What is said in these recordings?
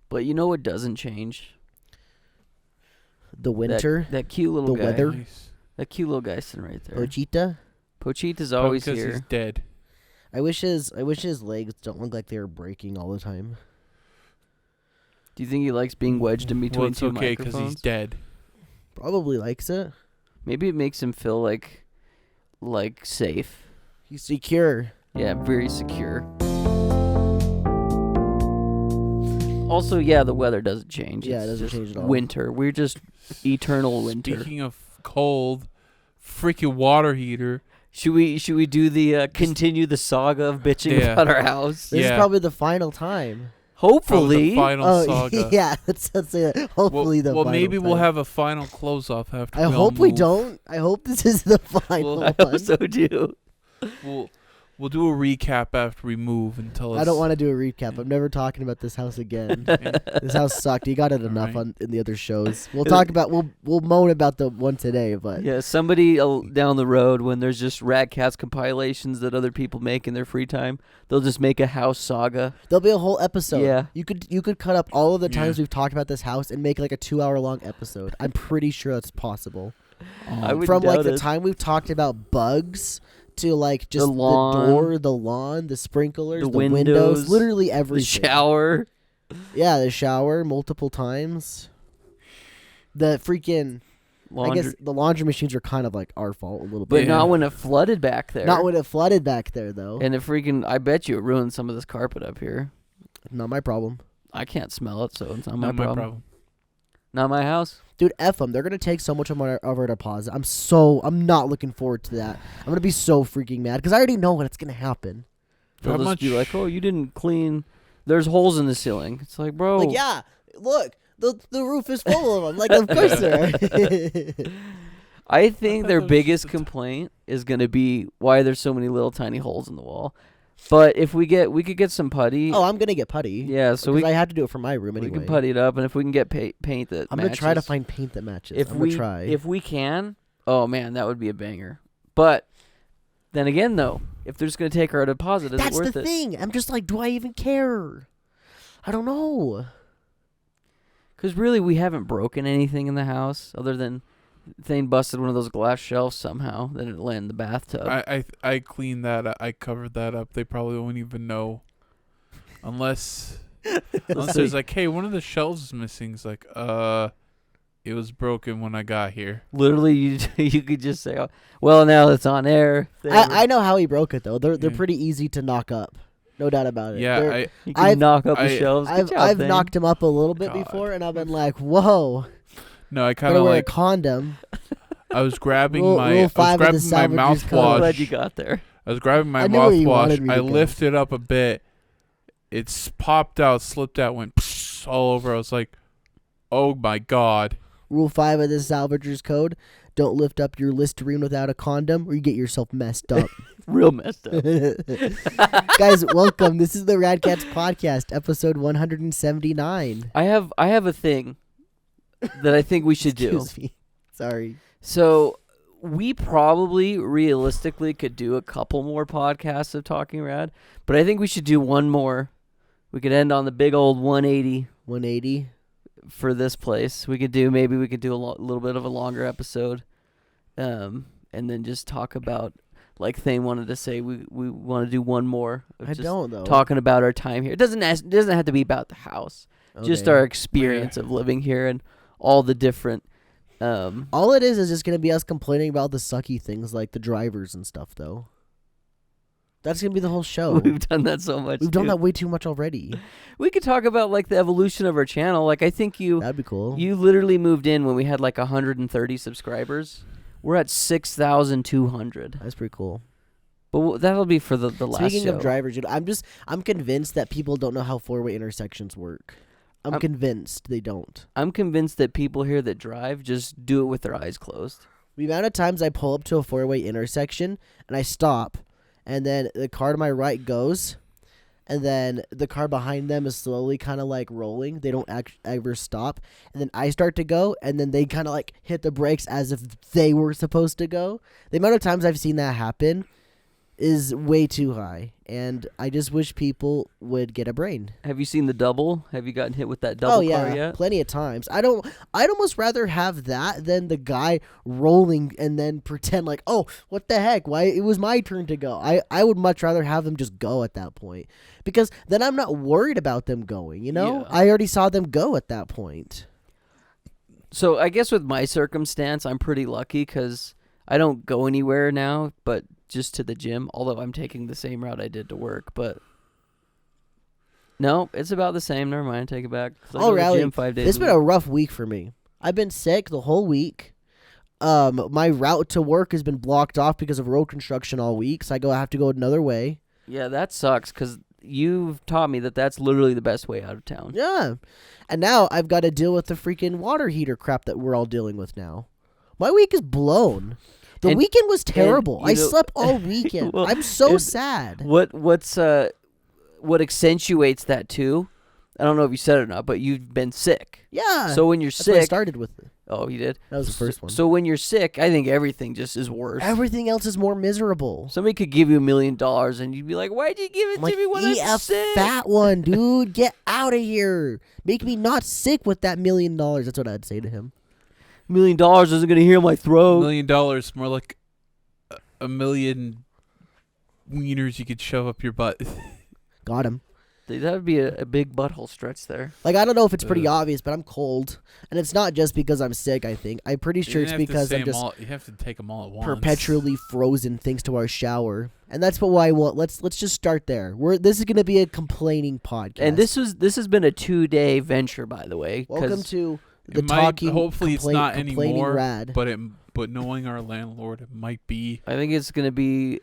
But you know what doesn't change? The winter. That cute little the guy. weather. Nice. That cute little guy sitting right there. Pochita. Pochita's always Because here. he's dead. I wish his legs don't look like they were breaking all the time. Do you think he likes being wedged in between Well, it's two okay because microphones? he's dead. Probably likes it. Maybe it makes him feel like safe. He's secure. Yeah, very secure. Also, yeah, the weather doesn't change. Yeah, it It's doesn't just change at all. Winter. We're just eternal winter. Speaking of cold, freaking water heater. Should we do the continue the saga of bitching Yeah. about our house? This is Yeah. probably the final time. Hopefully. The final Oh, saga. yeah. Let's say that. Hopefully the well, final maybe we'll time. have a final close off after. I we all hope we move. don't. I hope this is the final I one. hope so too. We'll do a recap after we move and tell us. I don't want to do a recap. I'm never talking about this house again. This house sucked. You got it enough Alright. in the other shows. We'll talk about. We'll moan about the one today, but Yeah, somebody down the road when there's just radkatz compilations that other people make in their free time, they'll just make a house saga. there'll be a whole episode. Yeah. You could cut up all of the times Yeah. we've talked about this house and make like a 2-hour long episode. I'm pretty sure that's possible. I would From like doubt the it. time we've talked about bugs to like just The lawn. door, the lawn, the sprinklers, The the windows, windows, literally The everything. shower. Yeah, the shower multiple times. The freaking Laundry. I guess the laundry machines are kind of like our fault a little But bit. Yeah. not when it flooded back there. Not when it flooded back there though. And I bet you it ruined some of this carpet up here. Not my problem. I can't smell it, so it's not Not my my problem. problem. Not my house. Dude, F them. They're going to take so much of our deposit. I'm not looking forward to that. I'm going to be so freaking mad because I already know what's going to happen. They'll How just much? be like, "Oh, you didn't clean. There's holes in the ceiling." It's like, bro. Like, yeah, look, the roof is full of them. Like, of course there are. I think thought their that was biggest just a complaint is going to be why there's so many little tiny holes in the wall. But if we could get some putty. Oh, I'm going to get putty. Yeah, so because I had to do it for my room we anyway. can putty it up, and if we can get paint that I'm going to try to matches- find paint that matches. If I'm we going to try. if we can, oh man, that would be a banger. But then again, though, if they're just going to take our deposit, is That's it worth the it? thing. I'm just like, do I even care? I don't know. Because really, we haven't broken anything in the house other than Thane busted one of those glass shelves somehow. Then it landed in the bathtub. I cleaned that. I covered that up. They probably won't even know, unless there's like, hey, one of the shelves is missing. It's like, it was broken when I got here. Literally, you could just say, oh, well, now it's on air. I know how he broke it though. They're Yeah. pretty easy to knock up, no doubt about it. Yeah, They're- You can I've- knock up the I- shelves. Good job, I've Thane. knocked him up a little bit God. before, and I've been like, whoa. I kind Better of wear like a condom. I was grabbing Rule I was 5 of the grabbing my Savage's Code. I'm glad you mouthwash. got there. I was grabbing my I knew where you wanted mouthwash. me I to go. lifted up a bit. It's popped out, slipped out, went all over. I was like, oh my god. Rule 5 of the Salvagers Code: don't lift up your Listerine without a condom, or you get yourself messed up. Real messed up. Guys, welcome. This is the Radkatz Podcast, episode 179. I have a thing that I think we should do. Excuse me. Sorry. So we probably realistically could do a couple more podcasts of Talking Rad, but I think we should do one more. We could end on the big old 180 180. for this place. We could do a little bit of a longer episode, and then just talk about, like Thane wanted to say, we want to do one more. Of I just don't, though. talking about our time here. It doesn't have to be about the house. Just Okay. our experience of living here and all the different. All it is just going to be us complaining about the sucky things like the drivers and stuff, though. That's going to be the whole show. We've done that so much. We've done too. that way too much already. We could talk about like the evolution of our channel. Like I think That'd be cool. you literally moved in when we had like 130 subscribers. We're at 6,200. That's pretty cool. But that'll be for the last Speaking show. of drivers, I'm convinced that people don't know how four-way intersections work. I'm convinced they don't. I'm convinced that people here that drive just do it with their eyes closed. The amount of times I pull up to a four-way intersection and I stop, and then the car to my right goes, and then the car behind them is slowly kind of like rolling. They don't ever stop, and then I start to go, and then they kind of like hit the brakes as if they were supposed to go. The amount of times I've seen that happen, is way too high, and I just wish people would get a brain. Have you seen the double? Have you gotten hit with that double Oh yeah, car yet? plenty of times. I'd almost rather have that than the guy rolling and then pretend like, oh, what the heck? Why it was my turn to go. I would much rather have them just go at that point, because then I'm not worried about them going. You know, Yeah. I already saw them go at that point. So I guess with my circumstance, I'm pretty lucky because I don't go anywhere now, but just to the gym. Although I'm taking the same route I did to work, but no, it's about the same. Never mind, take it back. 'Cause I go to the Rally, gym 5 days. it's a been week. a rough week for me. I've been sick the whole week. My route to work has been blocked off because of road construction all week, so I have to go another way. Yeah, that sucks because you've taught me that that's literally the best way out of town. Yeah. And now I've got to deal with the freaking water heater crap that we're all dealing with now. My week is blown. The And- weekend was terrible. you I know- slept all weekend. Well, I'm so and sad. What accentuates that too? I don't know if you said it or not, but you've been sick. Yeah. So when you're that's what I sick, started with. oh, you did. That was the first one. So when you're sick, I think everything just is worse. Everything else is more miserable. Somebody could give you $1 million and you'd be like, "Why'd you give it I'm like, to me when eat I'm a sick?" fat one, dude. Get out of here. Make me not sick with that $1 million. That's what I'd say to him. $1 million isn't gonna heal my $1 throat. million, more like a million wieners you could shove up your butt. Got him. Dude, that would be a big butthole stretch there. Like, I don't know if it's pretty Ugh. obvious, but I'm cold. And it's not just because I'm sick, I think. I'm pretty sure it's because I'm just you have to take them all at once. perpetually frozen thanks to our shower. And that's what I want. Let's just start there. This is going to be a complaining podcast. And this has been a 2-day venture, by the way. 'cause Welcome to the It might, talking hopefully it's not complaining anymore, rad. but knowing our landlord, it might be. I think it's gonna be.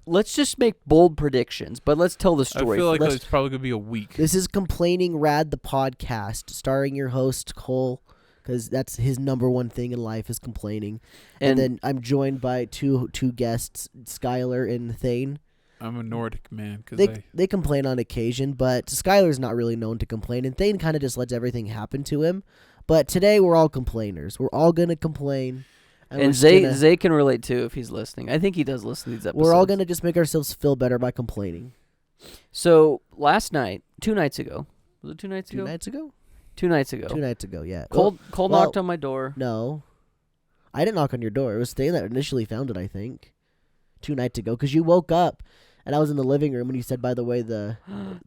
Let's just make bold predictions, but let's tell the I story. feel like first. it's probably gonna be a week. This is Complaining Rad, the podcast, starring your host, Cole, because that's his number one thing in life is complaining. And then I'm joined by two guests, Skylar and Thane. I'm a Nordic man because They complain on occasion, but Skylar's not really known to complain, and Thane kind of just lets everything happen to him. But today we're all complainers. We're all going to complain. and we're Zay can relate too if he's listening. I think he does listen to these episodes. We're all going to just make ourselves feel better by complaining. So last night, 2 nights ago, was it 2 nights ago? 2 nights ago? 2 nights ago. 2 nights ago, yeah. Cole Well, knocked on my door. No. I didn't knock on your door. It was Thane that initially found it, I think. 2 nights ago. Because you woke up, and I was in the living room, and you said, by the way,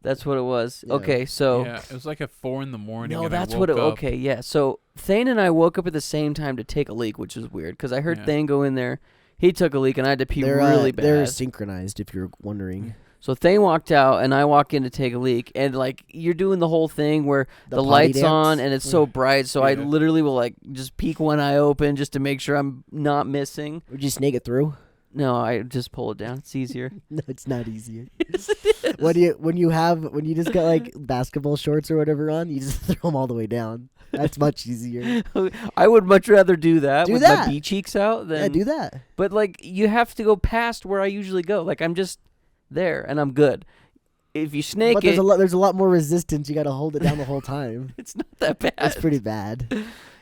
That's what it was. Yeah. Okay, so yeah, it was like at 4 a.m. no, and that's I what woke it. up. Okay, yeah. So Thane and I woke up at the same time to take a leak, which was weird because I heard Yeah. Thane go in there. He took a leak, and I had to pee they're really bad. They're synchronized, if you're wondering. So Thane walked out, and I walk in to take a leak, and like you're doing the whole thing where the potty lights dance? on, and it's so bright. So I Yeah. literally will like just peek one eye open just to make sure I'm not missing. Would you snake it through? No, I just pull it down. It's easier. No, it's not easier. Yes, it is. When you just got like basketball shorts or whatever on, you just throw them all the way down. That's much easier. I would much rather do that Do with that. my bee cheeks out than Yeah, do that. But like you have to go past where I usually go. Like I'm just there and I'm good. If you snake But it, there's a lot more resistance. You got to hold it down the whole time. it's not that bad. That's pretty bad.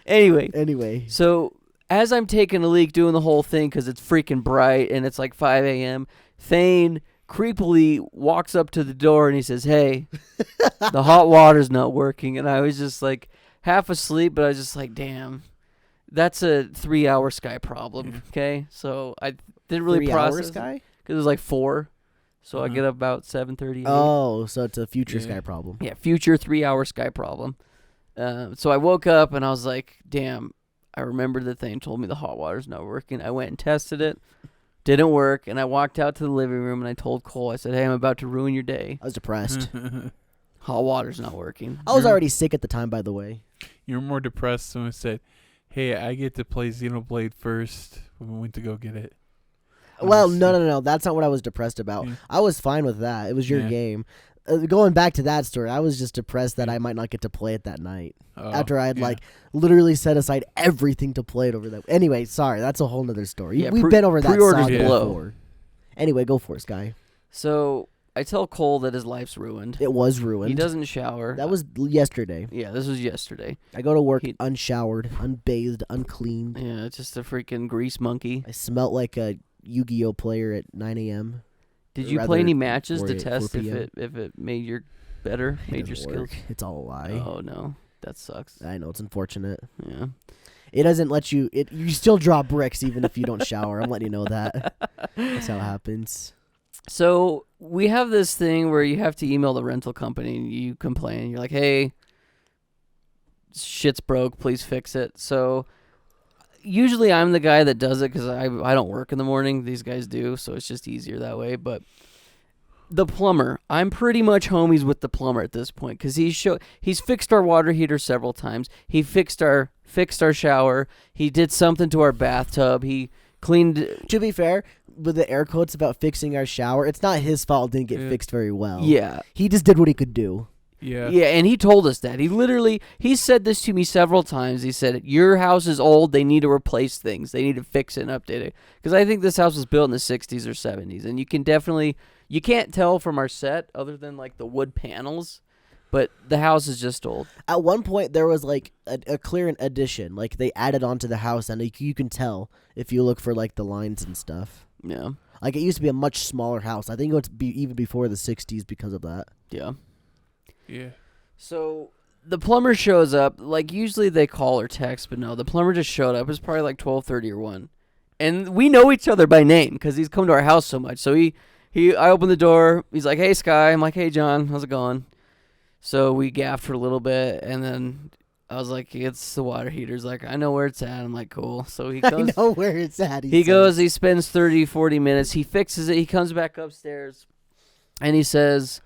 Anyway, Anyway, so as I'm taking a leak, doing the whole thing because it's freaking bright and it's like 5 a.m., Thane creepily walks up to the door and he says, "Hey, the hot water's not working." And I was just like half asleep, but I was just like, "Damn, that's a 3-hour Sky problem." Okay, so I didn't really 3 process hours, guy. because it was like 4, so I Uh-huh. get up about 7:30. Oh, so it's a future Yeah. sky problem. Yeah, future 3-hour Sky problem. So I woke up and I was like, damn, I remembered the thing told me the hot water's not working. I went and tested it. Didn't work. And I walked out to the living room and I told Cole, I said, "Hey, I'm about to ruin your day. I was depressed. Hot water's not working." I was already sick at the time, by the way. You're more depressed when I said, "Hey, I get to play Xenoblade first when we went to go get it." Well, no. That's not what I was depressed about. Yeah. I was fine with that. It was your Yeah. game. Going back to that story, I was just depressed that I might not get to play it that night. Oh, After I had yeah. like literally set aside everything to play it over that. Anyway, sorry, that's a whole nother story. Yeah, We've been over that pre-orders saga blow. before. Anyway, go for it, Sky. So I tell Cole that his life's ruined. It was ruined. He doesn't shower. That was yesterday. Yeah, this was yesterday. I go to work He- unshowered, unbathed, uncleaned. Yeah, it's just a freaking grease monkey. I smelt like a Yu-Gi-Oh player at 9 a.m. Did you rather play any matches 4 to test 4 if p.m. it made your better, It made your doesn't skills? work. It's all a lie. Oh no, that sucks. I know, it's unfortunate. Yeah. It doesn't let you. You still draw bricks even if you don't shower. I'm letting you know that. That's how it happens. So we have this thing where you have to email the rental company and you complain. You're like, hey, shit's broke. Please fix it. So usually I'm the guy that does it because I don't work in the morning. These guys do, so it's just easier that way. But the plumber, I'm pretty much homies with the plumber at this point because he's fixed our water heater several times. He fixed our shower. He did something to our bathtub. He cleaned. To be fair, with the air quotes about fixing our shower, it's not his fault it didn't get fixed very well. Yeah. He just did what he could do. Yeah. Yeah, and he told us that. He said this to me several times. He said, your house is old. They need to replace things. They need to fix it and update it. Because I think this house was built in the 60s or 70s. And you can't tell from our set other than like the wood panels. But the house is just old. At one point, there was like a clear addition. Like they added onto the house, and you can tell if you look for like the lines and stuff. Yeah. Like it used to be a much smaller house. I think it would be even before the 60s because of that. Yeah. Yeah. So the plumber shows up. Like usually they call or text, but no, the plumber just showed up. It was probably like 12:30 or 1. And we know each other by name because he's come to our house so much. So I opened the door. He's like, hey, Sky. I'm like, hey, John. How's it going? So we gaffed for a little bit, and then I was like, it's the water heater. He's like, I know where it's at. I'm like, cool. So he goes. I know where it's at. He goes, he spends 30, 40 minutes. He fixes it. He comes back upstairs, and he says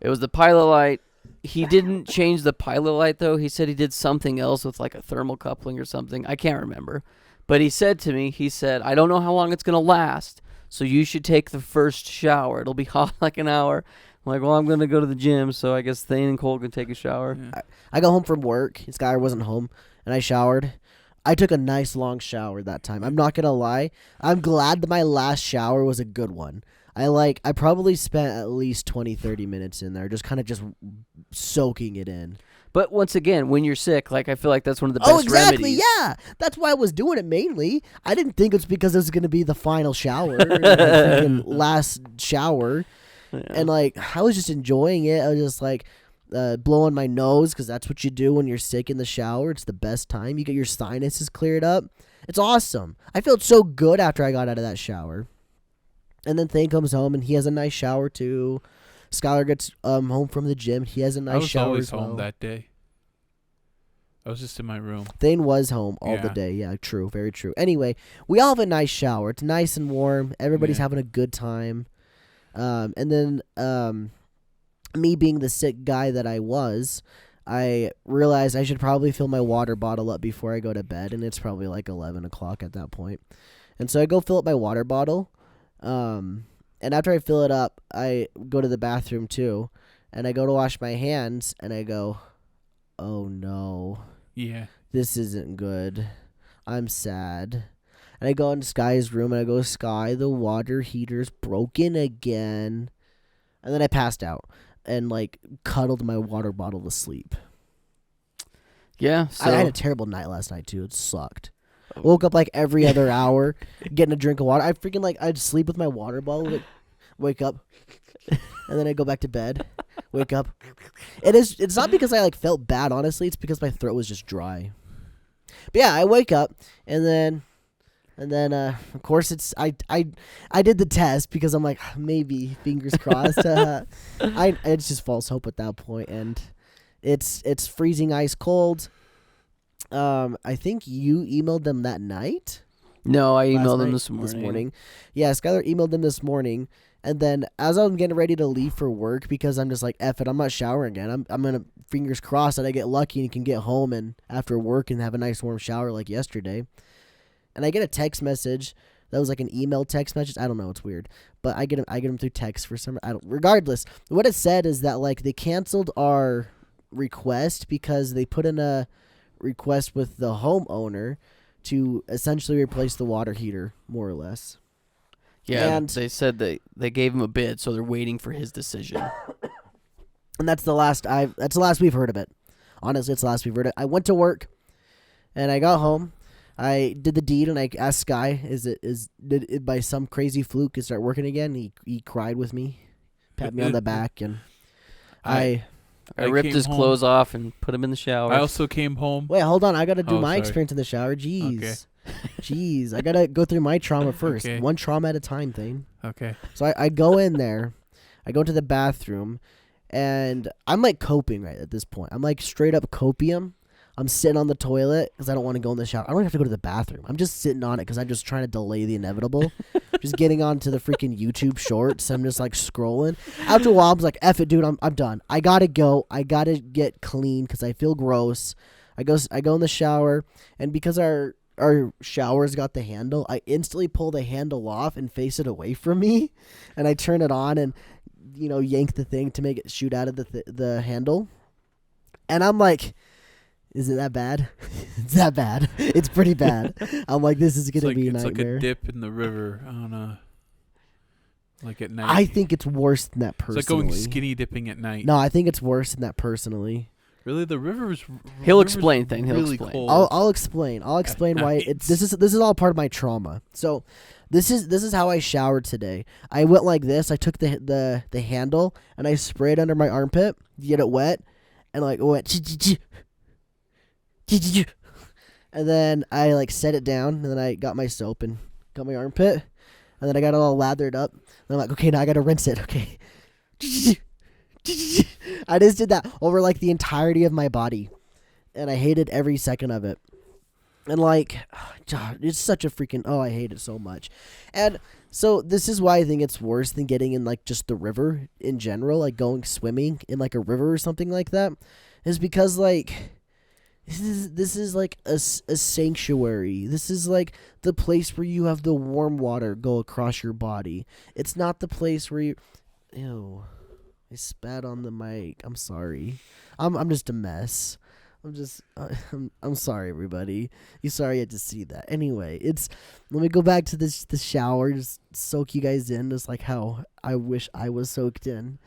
it was the pilot light. He didn't change the pilot light, though. He said he did something else with like a thermal coupling or something. I can't remember. But he said to me, I don't know how long it's going to last, so you should take the first shower. It'll be hot like an hour. I'm like, well, I'm going to go to the gym, so I guess Thane and Cole can take a shower. Yeah. I got home from work. Skylar wasn't home, and I showered. I took a nice long shower that time. I'm not going to lie. I'm glad that my last shower was a good one. I probably spent at least 20, 30 minutes in there just kind of just soaking it in. But once again, when you're sick, like I feel like that's one of the best remedies. Oh, exactly, yeah. That's why I was doing it mainly. I didn't think it was because it was going to be the final shower, my freaking last shower. Yeah. And, like, I was just enjoying it. I was just, like, blowing my nose because that's what you do when you're sick in the shower. It's the best time. You get your sinuses cleared up. It's awesome. I felt so good after I got out of that shower. And then Thane comes home, and he has a nice shower, too. Skylar gets home from the gym. He has a nice shower. I was always as well. home that day. I was just in my room. Thane was home all the Yeah. day. Yeah, true. Very true. Anyway, we all have a nice shower. It's nice and warm. Everybody's Yeah. having a good time. And then me being the sick guy that I was, I realized I should probably fill my water bottle up before I go to bed, and it's probably like 11 o'clock at that point. And so I go fill up my water bottle, and after I fill it up, I go to the bathroom too, and I go to wash my hands, and I go, oh no, Yeah. this isn't good. I'm sad. And I go into Sky's room, and I go, Sky, the water heater's broken again. And then I passed out and, like, cuddled my water bottle to sleep. Yeah, so I had a terrible night last night, too. It sucked. Woke up, like, every other hour, getting a drink of water. I freaking, like, I'd sleep with my water bottle, like, wake up, and then I'd go back to bed, wake up. It's not because I, like, felt bad, honestly. It's because my throat was just dry. But, yeah, I wake up, and then of course it's I did the test because I'm like, maybe, fingers crossed. It's just false hope at that point, and it's freezing ice cold. I think you emailed them that night. No, I emailed them Last this night? morning. Yeah, Skylar emailed them this morning, and then as I'm getting ready to leave for work, because I'm just like, F it, I'm not showering again. I'm gonna, fingers crossed that I get lucky and can get home and after work and have a nice warm shower like yesterday. And I get a text message that was like an email text message. I don't know, it's weird, but I get them through text for some. Regardless, what it said is that like they canceled our request because they put in a request with the homeowner to essentially replace the water heater, more or less. Yeah, And- they said they gave him a bid, so they're waiting for his decision. And that's the last we've heard of it. Honestly, it's the last we've heard of it. I went to work, and I got home. I did the deed, and I asked Sky, did it by some crazy fluke it start working again? He cried with me, pat me on the back, and I ripped his clothes off and put him in the shower. I also came home. Wait, hold on. I got to do my sorry. experience in the shower. Jeez. Okay. Jeez. I got to go through my trauma first. Okay. One trauma at a time, Thane. Okay. So I go in there. I go into the bathroom, and I'm like coping right at this point. I'm like straight up copium. I'm sitting on the toilet because I don't want to go in the shower. I don't have to go to the bathroom. I'm just sitting on it because I'm just trying to delay the inevitable. Just getting onto the freaking YouTube shorts. I'm just like scrolling. After a while, I'm like, F it, dude. I'm done. I gotta go. I gotta get clean because I feel gross. I go in the shower, and because our shower's got the handle, I instantly pull the handle off and face it away from me, and I turn it on and yank the thing to make it shoot out of the handle, and I'm like, is it that bad? It's that bad. It's pretty bad. I'm like, this is gonna be a nightmare. It's like a dip in the river on a like at night. I think it's worse than that personally. It's like going skinny dipping at night. No, I think it's worse than that personally. Really, the river is. He'll explain things. He'll really explain. cold. I'll explain. I'll explain why this is all part of my trauma. So, this is how I showered today. I went like this. I took the handle and I sprayed under my armpit to get it wet, and like went. And then I like set it down, and then I got my soap and got my armpit, and then I got it all lathered up. And I'm like, okay, now I gotta rinse it. Okay. I just did that over like the entirety of my body, and I hated every second of it. And like, it's such a freaking I hate it so much. And so this is why I think it's worse than getting in like just the river in general, like going swimming in like a river or something like that, is because like this is like a sanctuary. This is like the place where you have the warm water go across your body. It's not the place where you I spat on the mic. I'm sorry. I'm just a mess. I'm sorry, everybody. You sorry you had to see that. Anyway, let me go back to the shower. Just soak you guys in, just like how I wish I was soaked in.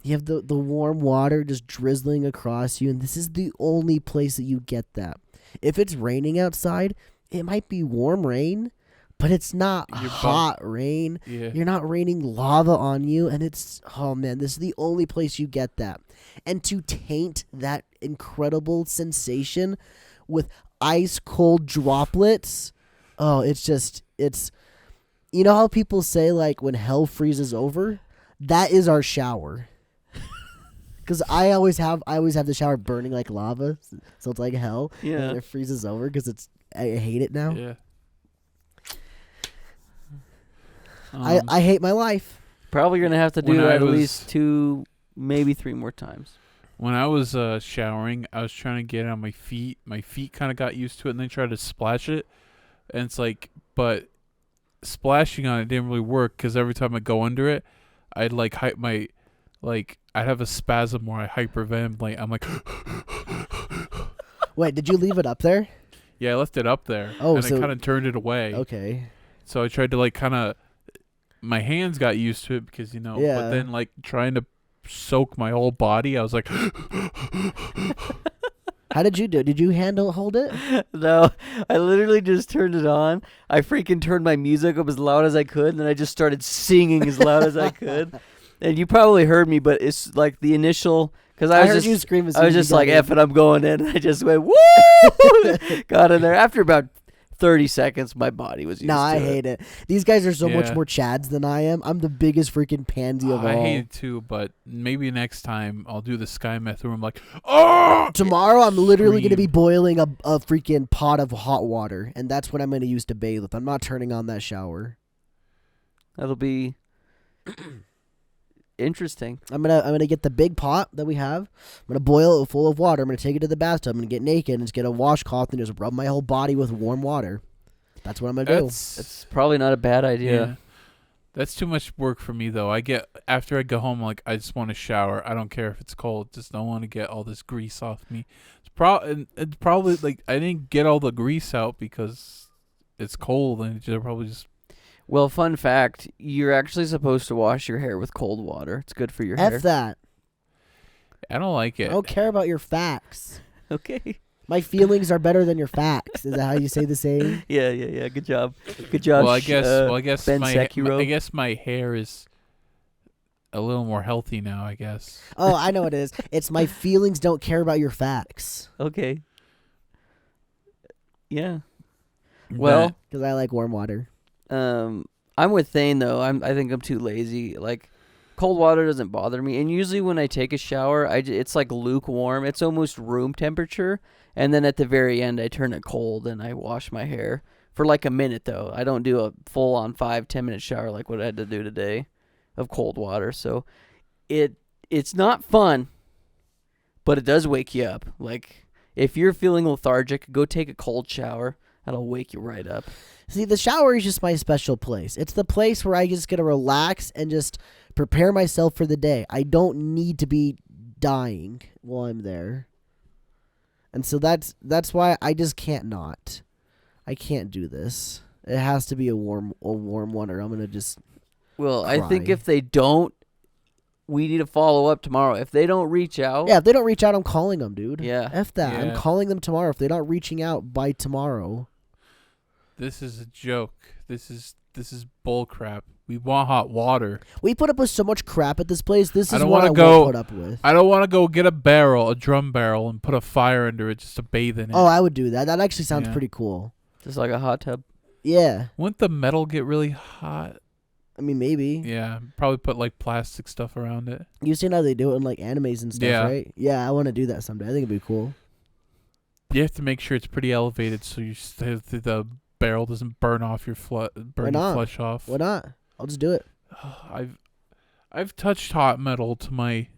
You have the warm water just drizzling across you, and this is the only place that you get that. If it's raining outside, it might be warm rain, but it's not hot rain. Yeah. You're not raining lava on you, and this is the only place you get that. And to taint that incredible sensation with ice cold droplets, it's you know how people say like when hell freezes over? That is our shower. Because I always have the shower burning like lava, so it's like hell. Yeah. And it freezes over because I hate it now. Yeah. I hate my life. Probably gonna have to do When that I at was- least 2, maybe 3 more times. When I was showering, I was trying to get it on my feet. My feet kind of got used to it, and then tried to splash it. And it's like, but splashing on it didn't really work because every time I go under it, I'd like I'd have a spasm where I hyperventilate. I'm like, Wait, did you leave it up there? yeah, I left it up there. Oh, and so- I kind of turned it away. Okay. So I tried to like kind of, my hands got used to it because Yeah. but then like trying to soak my whole body, I was like, How did you do? Did you hold it? No, I literally just turned it on. I freaking turned my music up as loud as I could, and then I just started singing as loud as I could. And you probably heard me, but it's like the initial, because I heard was you just scream as I soon was as you just got like, in. F it, I'm going in. And I just went, woo! Got in there. After about 30 seconds, my body was used No, to I it. hate it. These guys are so much Yeah. more chads than I am. I'm the biggest freaking pansy of I all. hate it too, but maybe next time I'll do the sky method where I'm like, oh! Tomorrow, I'm literally going to be Scream. boiling a freaking pot of hot water, and that's what I'm going to use to bathe with. I'm not turning on that shower. That'll be interesting. I'm gonna get the big pot that we have. I'm gonna boil it full of water. I'm gonna take it to the bathtub. I'm gonna get naked and just get a washcloth and just rub my whole body with warm water. That's what I'm gonna do. It's probably not a bad idea. Yeah. That's too much work for me though. After I go home, like I just want to shower. I don't care if it's cold. Just don't want to get all this grease off me. It's probably like I didn't get all the grease out because it's cold and it probably just. Well, fun fact, you're actually supposed to wash your hair with cold water. It's good for your hair. F that. I don't like I it. don't care about your facts. Okay. My feelings are better than your facts. Is that how you say the saying? Yeah. Good job. Good job. Well, I guess Ben my Sekiro. I guess my hair is a little more healthy now. I guess. Oh, I know what it is. It's my feelings don't care about your facts. Okay. Yeah. Well, Because I like warm water. I'm with Thane though. I think I'm too lazy. Like, cold water doesn't bother me, and usually when I take a shower, it's like lukewarm. It's almost room temperature, and then at the very end, I turn it cold and I wash my hair for like a minute though. I don't do a full on 5-10 minute shower like what I had to do today, of cold water. So, it's not fun, but it does wake you up. Like, if you're feeling lethargic, go take a cold shower. That'll wake you right up. See, the shower is just my special place. It's the place where I just get to relax and just prepare myself for the day. I don't need to be dying while I'm there. And so that's why I just can't not. I can't do this. It has to be a warm one, or I'm going to just Well, cry. I think if they don't, we need to follow up tomorrow. If they don't reach out. Yeah, if they don't reach out, I'm calling them, dude. Yeah. F that. I'm Yeah. calling them tomorrow. If they're not reaching out by tomorrow. This is a joke. This is bull crap. We want hot water. We put up with so much crap at this place. This I is don't what I wanna go- won't put up with. I don't want to go get a drum barrel, and put a fire under it just to bathe in it. Oh, I would do that. That actually sounds Yeah. pretty cool. Just like a hot tub. Yeah. Wouldn't the metal get really hot? I mean, maybe. Yeah, probably put like plastic stuff around it. You've seen how they do it in like animes and stuff, Yeah. right? Yeah, I want to do that someday. I think it'd be cool. You have to make sure it's pretty elevated so the barrel doesn't burn off your burn your not? flesh off. Why not? I'll just do it. I've touched hot metal to my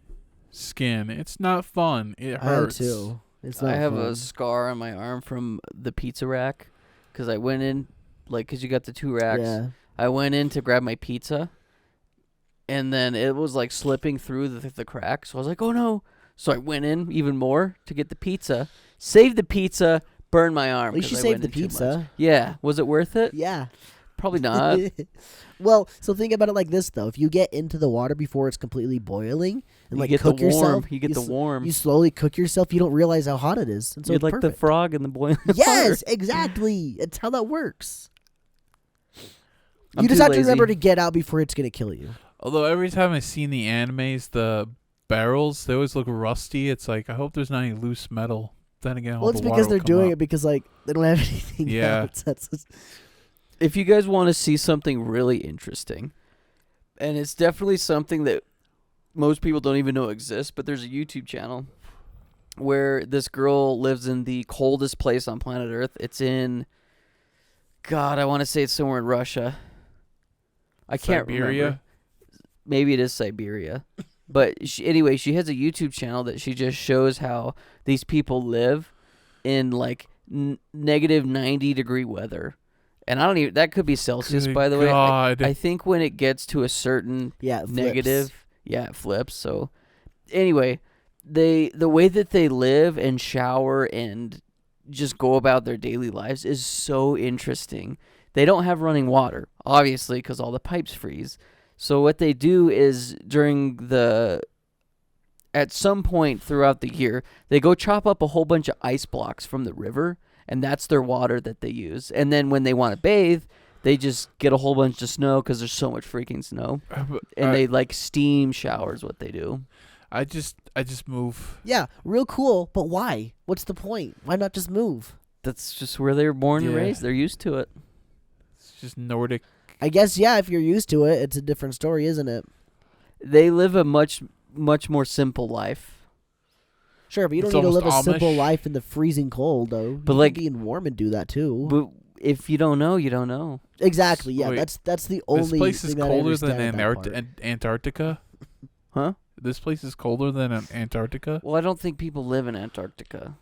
skin. It's not fun. It I have hurts. too. It's not I have fun. a scar on my arm from the pizza rack because I went in, like, because you got the 2 racks. Yeah. I went in to grab my pizza, and then it was like slipping through the crack. So I was like, oh no. So I went in even more to get the pizza, saved the pizza, burned my arm. At least you 'cause I saved went the in too much. pizza. Yeah. Was it worth it? Yeah. Probably not. Well, so think about it like this though. If you get into the water before it's completely boiling and You like get cook the warm. yourself, You get the warm. You slowly cook yourself. You don't realize how hot it is. And so You're it's like the perfect. frog in the boiling Yes, water. exactly. It's how that works. I'm You just too have to lazy. remember to get out before it's gonna kill you. Although every time I see in the animes the barrels, they always look rusty. It's like, I hope there's not any loose metal. Then again, Well, it's because they're doing it because like they don't have anything Yeah. else. That's If you guys want to see something really interesting, and it's definitely something that most people don't even know exists, but there's a YouTube channel where this girl lives in the coldest place on planet Earth. It's in, God, I want to say it's somewhere in Russia. I can't Siberia? remember. Maybe it is Siberia. But anyway, she has a YouTube channel that she just shows how these people live in like negative 90-degree weather. And I don't even, that could be Celsius, Good by the way. God. I think when it gets to a certain yeah, it flips. negative, yeah, it flips. So anyway, the way that they live and shower and just go about their daily lives is so interesting. They don't have running water, obviously, because all the pipes freeze. So what they do is at some point throughout the year, they go chop up a whole bunch of ice blocks from the river, and that's their water that they use. And then when they want to bathe, they just get a whole bunch of snow because there's so much freaking snow. And they like steam showers what they do. I just move. Yeah, real cool. But why? What's the point? Why not just move? That's just where they were born and Yeah. raised. They're used to it. It's just Nordic. I guess yeah. If you're used to it, it's a different story, isn't it? They live a much more simple life. Sure, but you don't It's need to live a almost simple Amish. life in the freezing cold, though. But You like- can be in warm and do that too. But if you don't know, you don't know. Exactly. Yeah, Wait, that's the only. This place is thing that I colder than understand about that part. Antarctica. Huh? This place is colder than Antarctica. Well, I don't think people live in Antarctica.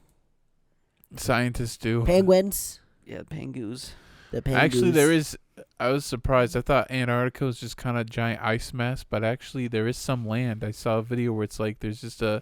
Scientists do. Penguins. Yeah, pangoos. The penguins. Actually, there is. I was surprised. I thought Antarctica was just kind of giant ice mass, but actually there is some land. I saw a video where it's like there's just a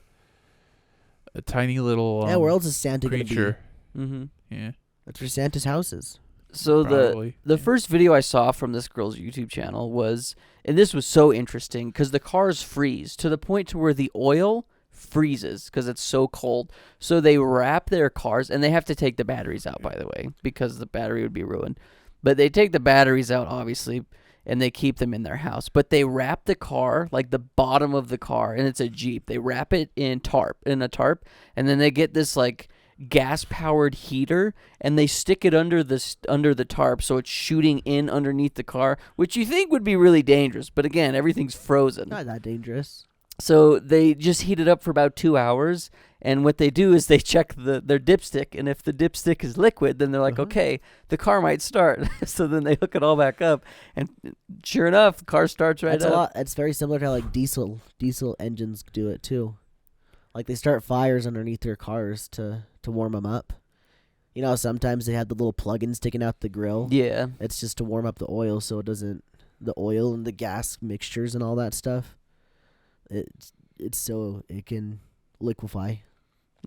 tiny little Yeah, where else is Santa gonna be? creature. Mm-hmm. Yeah, That's where Santa's house is. So probably. the Yeah. first video I saw from this girl's YouTube channel was, and this was so interesting because the cars freeze to the point to where the oil freezes because it's so cold. So they wrap their cars, and they have to take the batteries out, by the way, because the battery would be ruined. But they take the batteries out, obviously, and they keep them in their house. But they wrap the car, like the bottom of the car, and it's a Jeep. They wrap it in a tarp, and then they get this like gas-powered heater, and they stick it under the tarp, so it's shooting in underneath the car, which you think would be really dangerous. But again, everything's frozen. Not that dangerous. So they just heat it up for about 2 hours, and what they do is they check their dipstick, and if the dipstick is liquid, then they're like, okay, the car might start. So then they hook it all back up, and sure enough, the car starts right up. It's very similar to how like diesel engines do it too. Like they start fires underneath their cars to warm them up. You know, sometimes they have the little plug-in sticking out the grill. Yeah. It's just to warm up the oil so it doesn't, the oil and the gas mixtures and all that stuff. It's so it can liquefy.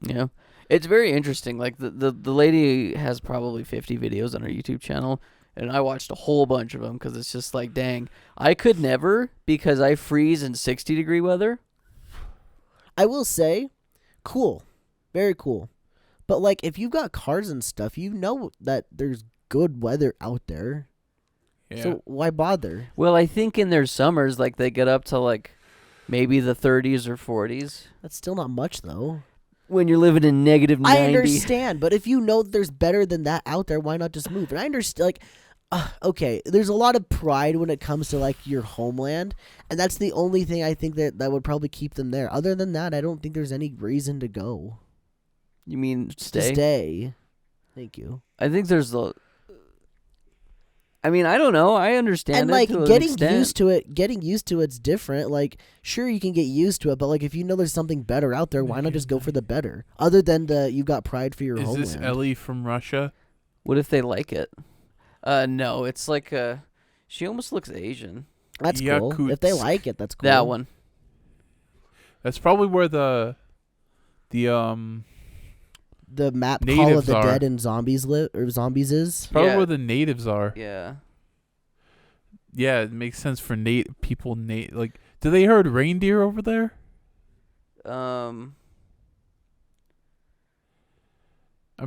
Yeah. It's very interesting. Like the lady has probably 50 videos on her YouTube channel, and I watched a whole bunch of them because it's just like, dang, I could never, because I freeze in 60-degree weather. I will say, cool. Very cool. But, like, if you've got cars and stuff, you know that there's good weather out there. Yeah. So why bother? Well, I think in their summers, like, they get up to, like, maybe the 30s or 40s. That's still not much, though. When you're living in negative 90. I understand, but if you know there's better than that out there, why not just move? And I understand, like, okay, there's a lot of pride when it comes to, like, your homeland, and that's the only thing I think that would probably keep them there. Other than that, I don't think there's any reason to go. You mean stay? To stay. Thank you. I think there's I mean, I don't know. I understand and it like to an getting extent. getting used to it's different. Like, sure, you can get used to it, but like if you know there's something better out there, why not just go for the better? Other than you got pride for your homeland. Is this Ellie from Russia? What if they like it? No, it's like she almost looks Asian. That's cool. If they like it, that's cool. That one. That's probably where the map natives Call of the are. Dead and Zombies zombies is. Probably Yeah. where the natives are. Yeah. Yeah, it makes sense for people. Like, do they herd reindeer over there? I'm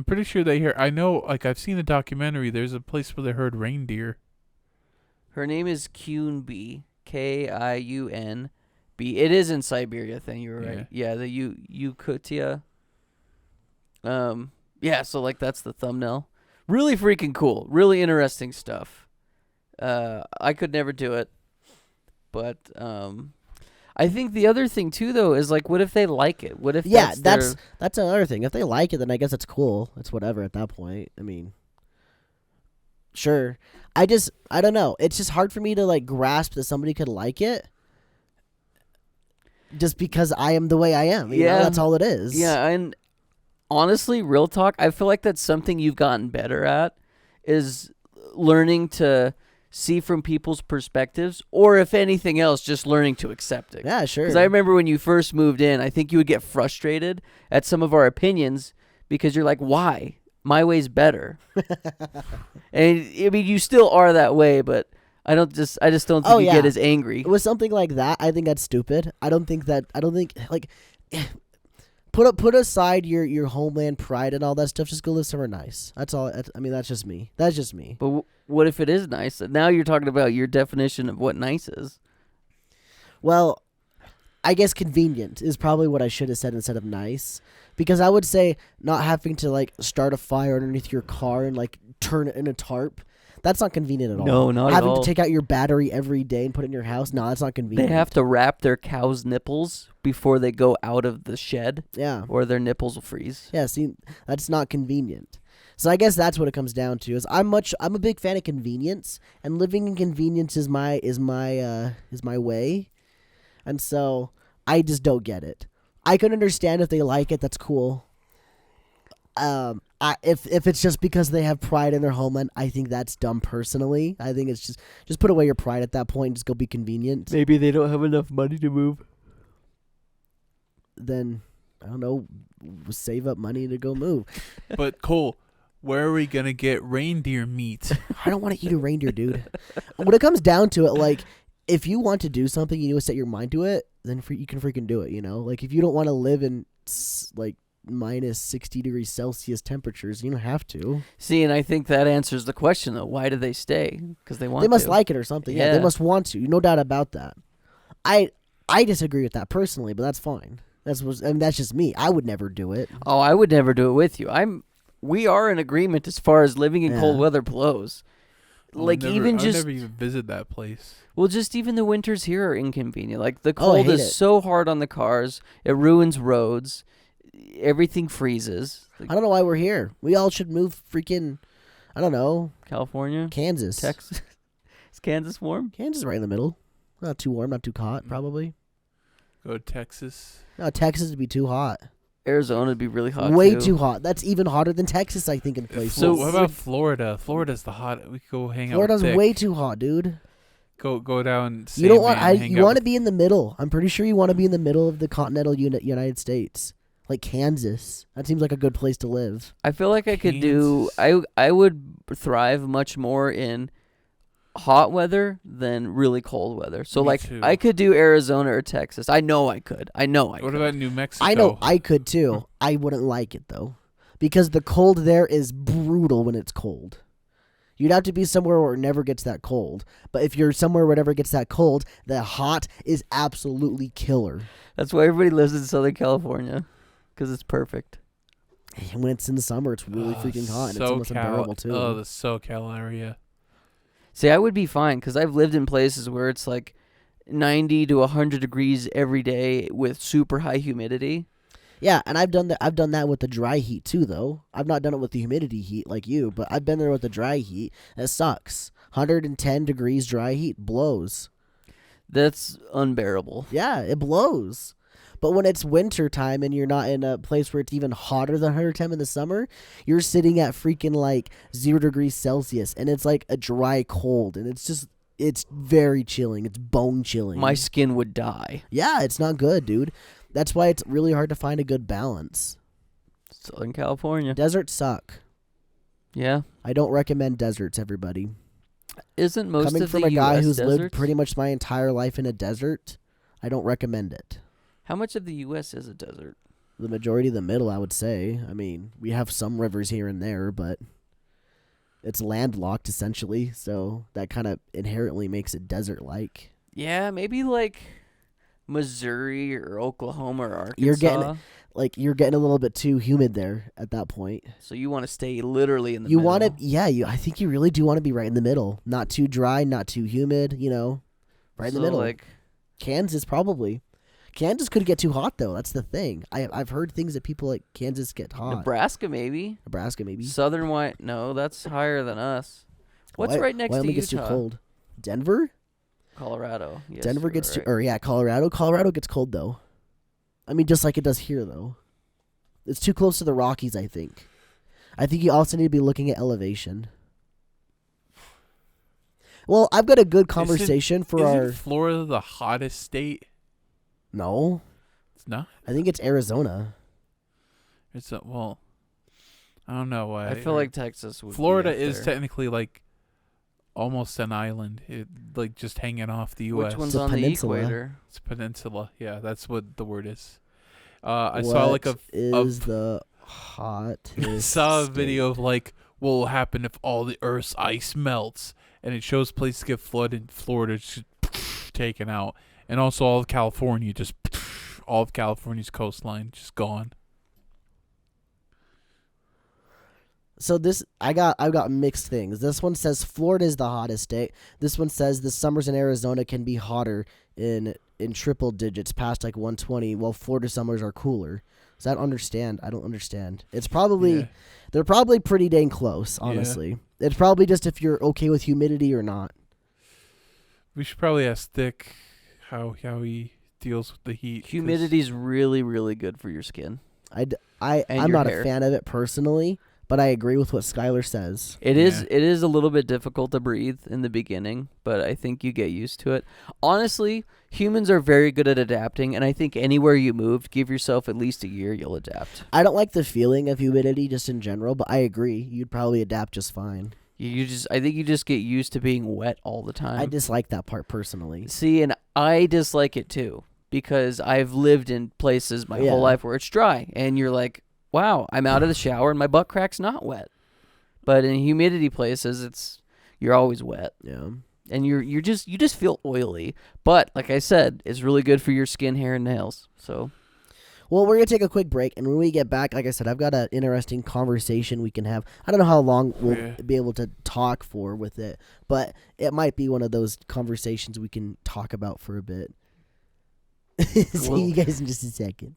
pretty sure they hear. I know, like, I've seen a documentary. There's a place where they herd reindeer. Her name is Kyunbi. Kiunb. It is in Siberia thing. You were right. Yeah, the Yakutia. Yeah, so like that's the thumbnail. Really freaking cool. Really interesting stuff. I could never do it. But I think the other thing too though is like, what if they like it? What if that's another thing. If they like it, then I guess it's cool. It's whatever at that point. I mean, sure. I don't know. It's just hard for me to like grasp that somebody could like it. Just because I am the way I am. You know, that's all it is. Yeah, and honestly, real talk, I feel like that's something you've gotten better at, is learning to see from people's perspectives, or if anything else, just learning to accept it. Yeah, sure. Because I remember when you first moved in, I think you would get frustrated at some of our opinions because you're like, why? My way's better. And I mean, you still are that way, but I just don't think you get as angry. With something like that, I think that's stupid. I don't think like put aside your homeland pride and all that stuff. Just go live somewhere nice. That's all. I mean, that's just me. That's just me. But what if it is nice? Now you're talking about your definition of what nice is. Well, I guess convenient is probably what I should have said instead of nice. Because I would say not having to like start a fire underneath your car and like turn it in a tarp. That's not convenient at all. No, not at all. Having to take out your battery every day and put it in your house. No, that's not convenient. They have to wrap their cow's nipples before they go out of the shed. Yeah. Or their nipples will freeze. Yeah, see, that's not convenient. So I guess that's what it comes down to. Is I'm a big fan of convenience, and living in convenience is my way. And so I just don't get it. I can understand if they like it, that's cool. If it's just because they have pride in their homeland, I think that's dumb personally. I think it's just put away your pride at that point and just go be convenient. Maybe they don't have enough money to move. Then, I don't know, save up money to go move. But Cole, where are we going to get reindeer meat? I don't want to eat a reindeer, dude. When it comes down to it, like, if you want to do something, you set your mind to it, then you can freaking do it, Like, if you don't want to live in, like, minus 60 degrees Celsius temperatures, you don't have to. See, and I think that answers the question, though. Why do they stay? Because they want to. They must like it or something. Yeah, they Yeah. must want to. No doubt about that. I disagree with that personally, but that's fine. That's just me. I would never do it. Oh, I would never do it with you. We are in agreement as far as living in cold Yeah. weather blows. Like, I'll even just... never even visit that place. Well, just even the winters here are inconvenient. Like, the Oh, I cold hate is it. so hard on the cars. It ruins roads. Everything freezes. Like, I don't know why we're here. We all should move freaking, I don't know, California, Kansas. Texas. Is Kansas warm? Kansas is right in the middle. Not too warm, not too hot, probably. Go to Texas. No, Texas would be too hot. Arizona would be really hot. Way too hot. That's even hotter than Texas, I think, in places. So what about Florida? Florida's the hot. We could go hang out. Florida's with Dick. way too hot, dude. Go down. You don't want. Sandman, hang You out want to with- be in the middle. I'm pretty sure you want to be in the middle of the continental United States, like Kansas. That seems like a good place to live. I feel like I could do. I would thrive much more in hot weather than really cold weather. So, Me like, too. I could do Arizona or Texas. I know I could. What about New Mexico? I know I could too. I wouldn't like it though, because the cold there is brutal when it's cold. You'd have to be somewhere where it never gets that cold. But if you're somewhere where it never gets that cold, the hot is absolutely killer. That's why everybody lives in Southern California, because it's perfect. And when it's in the summer, it's really freaking hot, and it's almost unbearable too. Oh, the SoCal area. See, I would be fine because I've lived in places where it's like 90 to 100 degrees every day with super high humidity. Yeah, and I've done that. I've done that with the dry heat too, though. I've not done it with the humidity heat like you, but I've been there with the dry heat. That sucks. 110 degrees dry heat blows. That's unbearable. Yeah, it blows. But when it's winter time and you're not in a place where it's even hotter than 110 in the summer, you're sitting at freaking like 0 degrees Celsius, and it's like a dry cold, and it's very chilling. It's bone chilling. My skin would die. Yeah, it's not good, dude. That's why it's really hard to find a good balance. Southern California. Deserts suck. Yeah. I don't recommend deserts, everybody. Isn't most Coming of from the a guy US who's deserts? lived pretty much my entire life in a desert, I don't recommend it. How much of the U.S. is a desert? The majority of the middle, I would say. I mean, we have some rivers here and there, but it's landlocked essentially, so that kind of inherently makes it desert-like. Yeah, maybe like Missouri or Oklahoma or Arkansas. You're getting a little bit too humid there at that point. So you want to stay literally in the You middle. want to, I think you really do want to be right in the middle. Not too dry, not too humid, right in the middle. Like, Kansas probably. Kansas could get too hot though. That's the thing. I've heard things that people like Kansas get hot. Nebraska maybe. Nebraska maybe. Southern white. No, that's higher than us. What's right next to Wyoming Utah? gets too cold. Denver? Colorado. Yes, Denver you're gets right. Colorado. Colorado gets cold though. I mean, just like it does here though. It's too close to the Rockies, I think. I think you also need to be looking at elevation. Well, I've got a good conversation for our. Isn't Florida the hottest state? No, It's not. I think it's Arizona. It's I don't know why. I feel like Texas would. Florida be up is there. technically like almost an island. Like just hanging off the U.S. Which one's a on peninsula. the equator? It's a peninsula. Yeah, that's what the word is. I saw like What a is the hottest. I saw a state? video of like what will happen if all the Earth's ice melts, and it shows places get flooded. And Florida just taken out, and also all of California all of California's coastline just gone. So I've got mixed things. This one says Florida is the hottest state. This one says the summers in Arizona can be hotter in triple digits, past like 120, while Florida summers are cooler. So I don't understand. It's probably Yeah. they're probably pretty dang close, honestly. It's probably just if you're okay with humidity or not. We should probably ask Dick how he deals with the heat. 'cause Humidity's really, really good for your skin. I'm your not hair. a fan of it personally, but I agree with what Skylar says. It Yeah. is a little bit difficult to breathe in the beginning, but I think you get used to it. Honestly, humans are very good at adapting, and I think anywhere you move, give yourself at least a year, you'll adapt. I don't like the feeling of humidity just in general, but I agree. You'd probably adapt just fine. I think you just get used to being wet all the time. I dislike that part personally. See, and I dislike it too because I've lived in places my whole life where it's dry, and you're like, wow, I'm out of the shower and my butt crack's not wet. But in humidity places, you're always wet. Yeah. And you just feel oily. But like I said, it's really good for your skin, hair, and nails. So, well, we're gonna take a quick break, and when we get back, like I said, I've got an interesting conversation we can have. I don't know how long we'll be able to talk for with it, but it might be one of those conversations we can talk about for a bit. See you guys in just a second.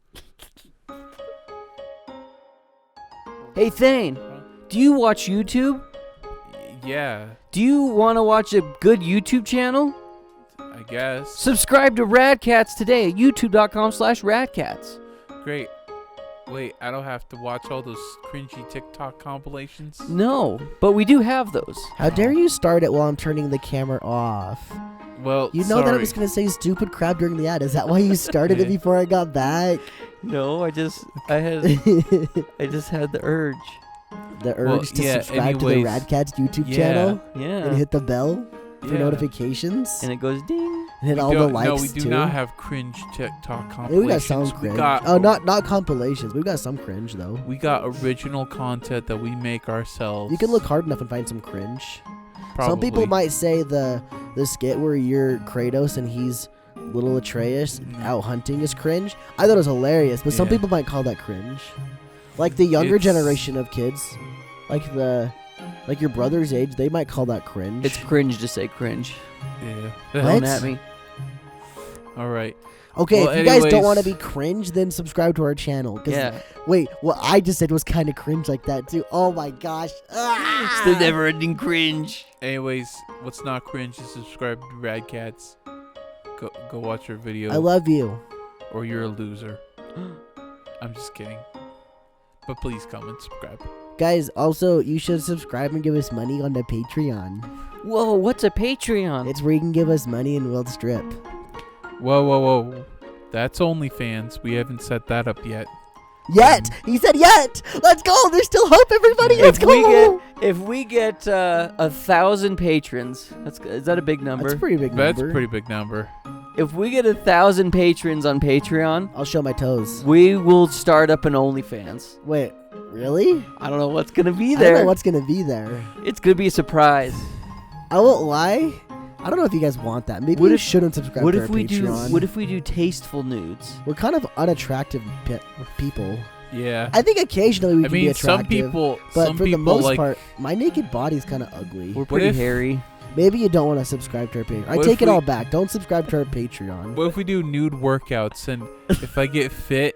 Hey, Thane, do you watch YouTube? Yeah, Do you want to watch a good YouTube channel? I guess. Subscribe to Radkatz today at youtube.com/radkatz. Great. Wait, I don't have to watch all those cringy TikTok compilations? No, but we do have those. How dare you start it while I'm turning the camera off? Well, You know that I sorry. was going to say stupid crap during the ad. Is that why you started it before I got back? No, I just had the urge. The urge Well, to yeah, subscribe to the anyways, Radkatz YouTube yeah. channel Yeah. and hit the bell for Yeah. notifications And it goes ding. and hit We all the don't- likes No, we do too. not have cringe TikTok compilations. Yeah, we got some cringe. Not compilations. We've got some cringe though. We got original content that we make ourselves. You can look hard enough and find some cringe. Probably. Some people might say the skit where you're Kratos and he's little Atreus out hunting is cringe. I thought it was hilarious, but some Yeah. people might call that cringe. Like the younger It's- generation of kids, like your brother's age, they might call that cringe. It's cringe to say cringe. Yeah. Don't at me. All right. Okay, Well, if you guys don't anyways- want to be cringe, then subscribe to our channel. 'Cause Yeah. Wait, what I just said was kind of cringe like that too. Oh my gosh. It's the never-ending cringe. Anyways, what's not cringe is subscribe to Radkatz. Go watch our video. I love you. Or you're a loser. I'm just kidding. But please come and subscribe. Guys, also, you should subscribe and give us money on the Patreon. Whoa, what's a Patreon? It's where you can give us money and we'll strip. Whoa. That's OnlyFans. We haven't set that up yet. Yet! He said yet! Let's go! There's still hope, everybody! Let's go! If we get 1,000 patrons, is that a big number? That's a pretty big That's number. a pretty big number. If we get 1,000 patrons on Patreon, I'll show my toes. we will start up an OnlyFans. Wait, really? I don't know what's gonna be I don't there. know what's gonna be there. It's gonna be a surprise. I won't lie. I don't know if you guys want that. Maybe What you if- shouldn't subscribe What to if our we do? Patreon. What if we do tasteful nudes? We're kind of unattractive people. Yeah. I think occasionally we I can be mean, attractive. some people. but some for the people most like, part, my naked body's kind of ugly. We're pretty if- hairy. Maybe you don't want to subscribe to our Patreon. I What take if it we- all back. Don't subscribe to our Patreon. What if we do nude workouts and if I get fit,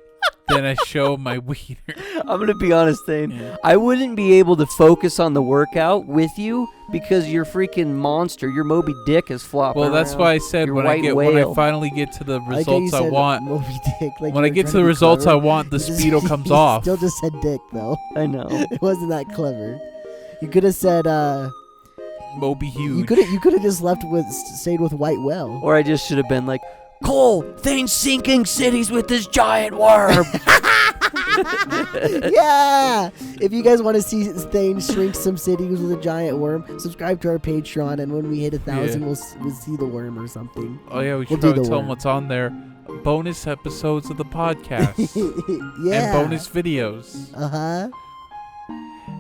then I show my wiener? I'm gonna be honest, Thane. Yeah. I wouldn't be able to focus on the workout with you because you're freaking monster. Your Moby Dick is flopping. Well, that's around. why I said Your when I white get when I whale. finally get to the I like how you results I said want. Moby Dick, like When you I were get trying to the be results I clever. want, the You just- speedo comes you off. Still just said dick though. I know. It wasn't that clever. You could have said Moby huge. you could have just left with stayed with white whale. Or I just should have been like, Cole, Thane's sinking cities with this giant worm. Yeah! If you guys want to see Thane shrink some cities with a giant worm, subscribe to our Patreon, and when we hit 1,000, Yeah. we'll see the worm or something. Oh yeah, we should We'll do probably the tell them worm. what's on there. Bonus episodes of the podcast Yeah. and bonus videos Uh-huh.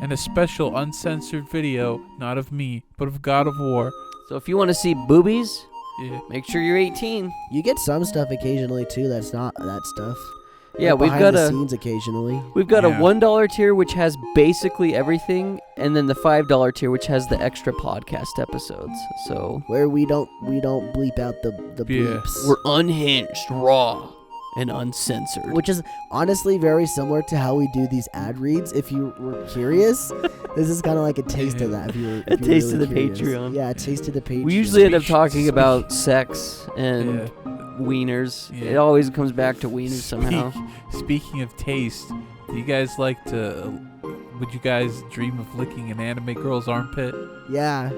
and a special uncensored video, not of me, but of God of War. So if you want to see boobies, Yeah. make sure you're 18. You get some stuff occasionally too that's not that stuff. Yeah, Like we've behind got the a scenes occasionally. Yeah. $1 tier which has basically everything, and then the $5 tier which has the extra podcast episodes. So Where we don't bleep out the Yeah. bleeps. we're unhinged, raw, and uncensored. Which is honestly very similar to how we do these ad reads. If you were curious, this is kind of like a taste of that. If you were, A if you were taste really of the curious. Patreon. Yeah, a taste of the Patreon. We usually end up Speech- talking speech- about sex and Yeah. wieners. Yeah. It always comes back to wieners somehow. Speaking of taste, do you guys like to? Would you guys dream of licking an anime girl's armpit? Yeah,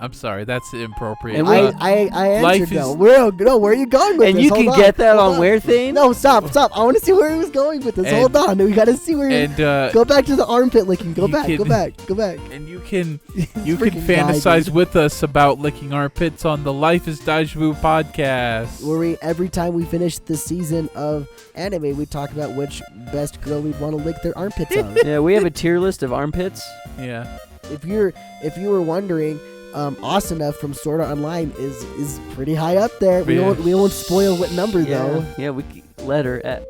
I'm sorry, that's inappropriate. And I life answered no. is- Where are you going with And this? you Hold can get that Hold on where thing? No, stop. I want to see where he was going with this. And- Hold on. We got to see where he and Go back to the armpit licking. Go you back. Go can- back. Go back. and you can Freaking guy, fantasize dude. with us about licking armpits on the Life is Deja Vu podcast. Where every time we finish the season of anime, we talk about which best girl we'd want to lick their armpits on. Yeah, we have a tier list of armpits. Yeah. If you were wondering, Asuna from Sword Art Online is pretty high up there. We Yeah. won't spoil what number though. Yeah, we letter at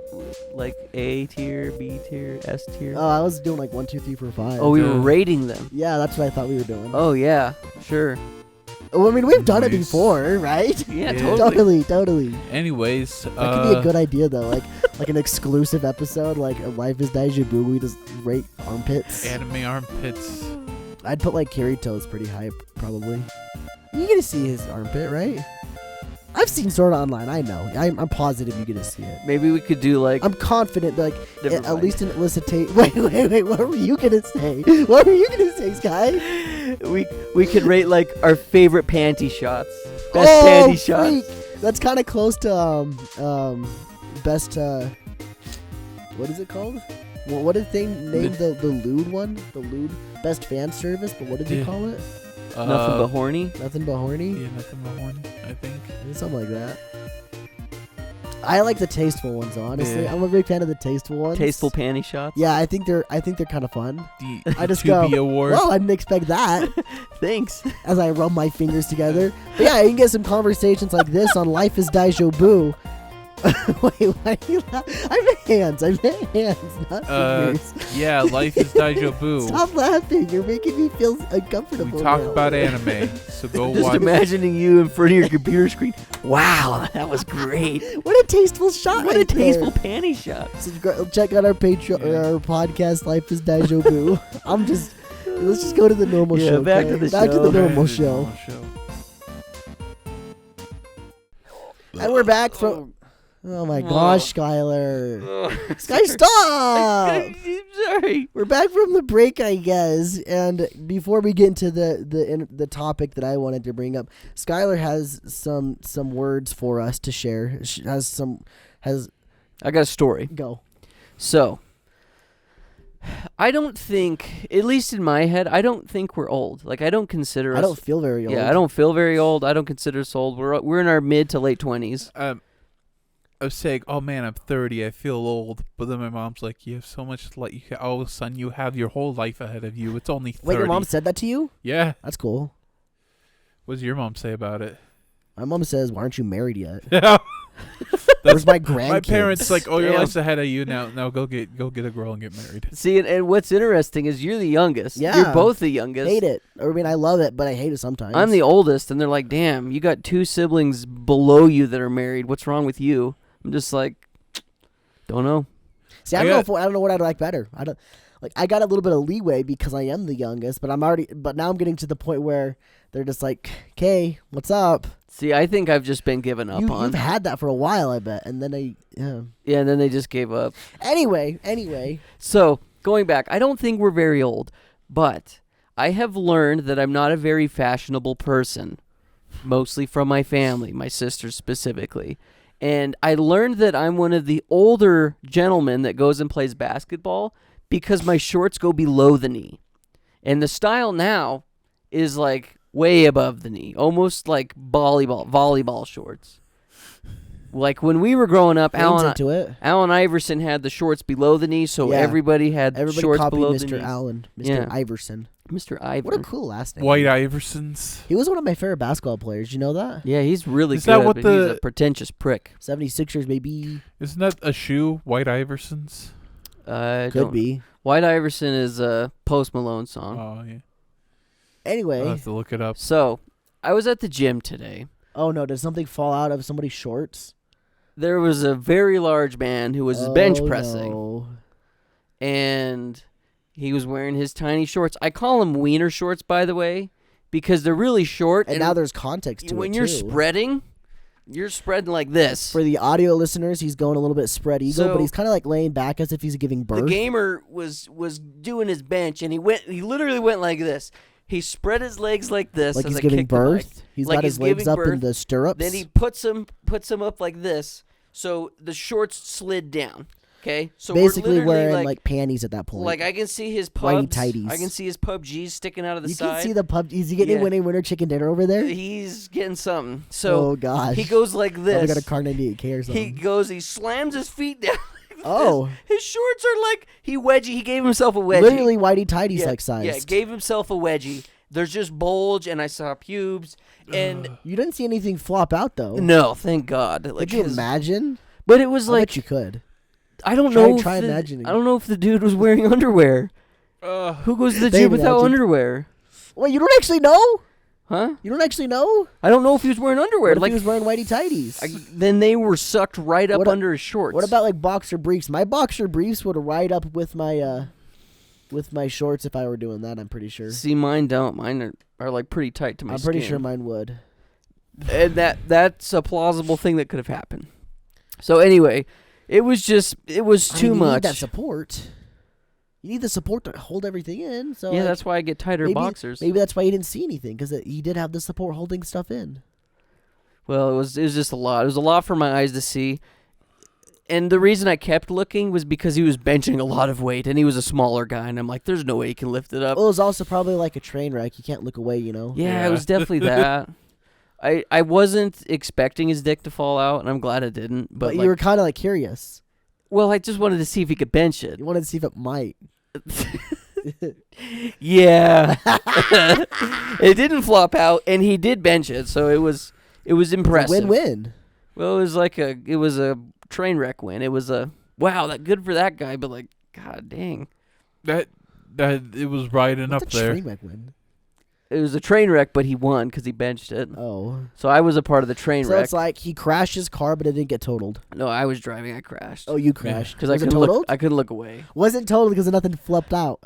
like A tier, B tier, S tier. Oh, I was doing like 1, 2, 3, 4, 5. Oh, we were Yeah. rating them. Yeah, that's what I thought we were doing. Oh yeah, sure. Well, I mean, we've done it Nice. before, right? Yeah, Yeah. Totally. Anyways, That could be a good idea though, like an exclusive episode, like a Life is Deja Vu. We just rate armpits. anime armpits. I'd put like Kirito's pretty high, probably. You get to see his armpit, right? I've seen Sword Art Online. I know. I'm positive you get to see it. Maybe we could do like I'm confident, like Never at mind. least an illicit Wait. What were you gonna say? What were you gonna say, Sky? we could rate like our favorite panty shots. Best Oh, panty shots. freak. That's kind of close to best. What is it called? What did they name the lewd one? The lewd best fan service. But what did you Yeah. call it? Nothing but horny. Nothing but horny. Yeah, nothing but horny, I think. Something like that. I like the tasteful ones, honestly. Yeah. I'm a big fan of the tasteful ones. Tasteful panty shots. Yeah, I think they're kind of fun. The I just Tubi go, Award. Well, I didn't expect that Thanks. as I rub my fingers together. But yeah, you can get some conversations like this on Life is Deja Vu. Wait, why do you laugh? I meant hands, not fingers. Yeah, Life is Deja Vu. Stop laughing. You're making me feel uncomfortable. We talk now. about anime, so go Just watch. imagining you in front of your computer screen. Wow, that was great. What a tasteful shot. What right a tasteful there. panty shot. Check out our Patreon, or our podcast, Life is Deja Vu. Let's just go to the normal Yeah, show. back to okay? the Back to show. the normal show. And we're back from. Oh my gosh, Skylar. Sky, stop! I'm sorry. We're back from the break, I guess. And before we get into the topic that I wanted to bring up, Skylar has some words for us to share. She has I got a story. go. So, I don't think, at least in my head, I don't think we're old. Like, I don't consider us. I don't feel very old. Yeah, I don't feel very old. I don't consider us old. We're in our mid to late 20s. I was saying, oh man, I'm 30. I feel old. But then my mom's like, you have so much life. All of a sudden, you have your whole life ahead of you. It's only 30. Wait, your mom said that to you? Yeah. That's cool. What does your mom say about it? My mom says, "Why aren't you married yet?" Yeah. Where's my grandkids? My parents like, oh, your Damn. life's ahead of you now. Now go get a girl and get married. See, and what's interesting is you're the youngest. Yeah. You're both the youngest. hate it. I mean, I love it, but I hate it sometimes. I'm the oldest, and they're like, damn, you got 2 siblings below you that are married. What's wrong with you? I'm just like, don't know. See, I don't know what I'd like better. I got a little bit of leeway because I am the youngest, but now I'm getting to the point where they're just like, "Okay, what's up?" See, I think I've just been given up on. You've had that for a while, I bet, and then Yeah, and then they just gave up. Anyway, So, going back, I don't think we're very old, but I have learned that I'm not a very fashionable person, mostly from my family, my sisters specifically. And I learned that I'm one of the older gentlemen that goes and plays basketball because my shorts go below the knee. And the style now is like way above the knee, almost like volleyball shorts. Like when we were growing up, Alan's into it. Allen Iverson had the shorts below the knee, so Yeah. everybody had shorts copied below the Mr. knee. Allen, Mr. Yeah. Iverson. Mr. Iver. What a cool last name. White Iversons. He was one of my favorite basketball players. You know that? Yeah, he's really Is good, that what but he's the- a pretentious prick. 76ers, maybe. Isn't that a shoe? White Iversons. Could be. White Iverson is a Post Malone song. Oh yeah. Anyway. I'll have to look it up. So, I was at the gym today. Oh no! Did something fall out of somebody's shorts? There was a very large man who was bench pressing, No. and he was wearing his tiny shorts. I call them wiener shorts, by the way, because they're really short. And now there's context to when it you're too. spreading, you're spreading like this. For the audio listeners, he's going a little bit spread eagle, So- but he's kind of like laying back as if he's giving birth. The gamer was doing his bench, and he literally went like this. He spread his legs like this. Like as he's I giving kicked the bike. birth. He's Like got he's his legs giving up in birth. the stirrups. Then he puts him up like this, so the shorts slid down. Okay, so basically we're literally wearing like panties at that point. like I can see his Whitey pubs. tighties. I can see his pub G's sticking out of the you side. can see the pub. Is he getting Yeah. any winter chicken dinner over there? He's getting something. So oh gosh. he goes like Probably this. got a car 98K or something. He slams his feet down. Like Oh. this. His shorts are like he gave himself a wedgie. Literally Whitey tighties yeah, like sized. Yeah, gave himself a wedgie. There's just bulge, and I saw pubes, and You didn't see anything flop out though. no, thank God. Like Could you his- imagine? But it was I like bet you could. I don't Try- know. try if the, imagining. I don't know if the dude was wearing underwear. Who goes to the They gym without imagined. underwear? Wait, you don't actually know? Huh? You don't actually know? I don't know if he was wearing underwear. What if Like he was wearing whitey tighties? then they were sucked right up What a- under his shorts. What about like boxer briefs? My boxer briefs would ride up with my shorts if I were doing that. I'm pretty sure. See, mine don't. Mine are like pretty tight to my I'm skin. pretty sure mine would. And that's a plausible thing that could have happened. So anyway, it was I too mean, you much. need that support. You need the support to hold everything in. So Yeah, like, that's why I get tighter maybe, boxers. Maybe that's why you didn't see anything because he did have the support holding stuff in. Well, it was just a lot. It was a lot for my eyes to see. And the reason I kept looking was because he was benching a lot of weight, and he was a smaller guy, and I'm like, there's no way he can lift it up. Well, it was also probably like a train wreck. You can't look away, you know. Yeah, Yeah. it was definitely that. I wasn't expecting his dick to fall out, and I'm glad it didn't. But you were kind of like curious. well, I just wanted to see if he could bench it. You wanted to see if it might. Yeah, it didn't flop out, and he did bench it, so it was impressive. Win-win. Well, it was a train wreck win. It was a wow, that good for that guy, but like, god dang, That it was riding What's up a there. train wreck win? it was a train wreck, but he won because he benched it. Oh. So I was a part of the train So wreck. it's like he crashed his car, but it didn't get totaled. No, I was driving. I crashed. Oh, you crashed. because I Was it couldn't totaled? look. I couldn't look away. Wasn't totaled because nothing flipped out.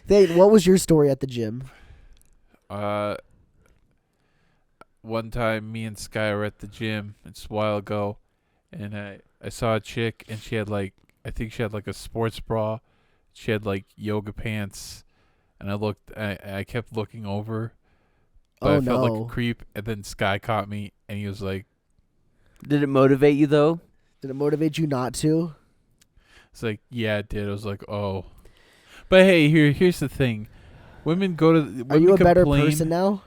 Thane, what was your story at the gym? One time, me and Sky were at the gym. It's a while ago, and I saw a chick, and she had like I think she had like a sports bra. She had like yoga pants, and I kept looking over, but Oh, I felt no. like a creep. And then Sky caught me, and he was like, Did it motivate you though? Did it motivate you not to? "It's like yeah, it did." I was like, "Oh," but hey, here's the thing: women go to. Are Women you a better complain- person now?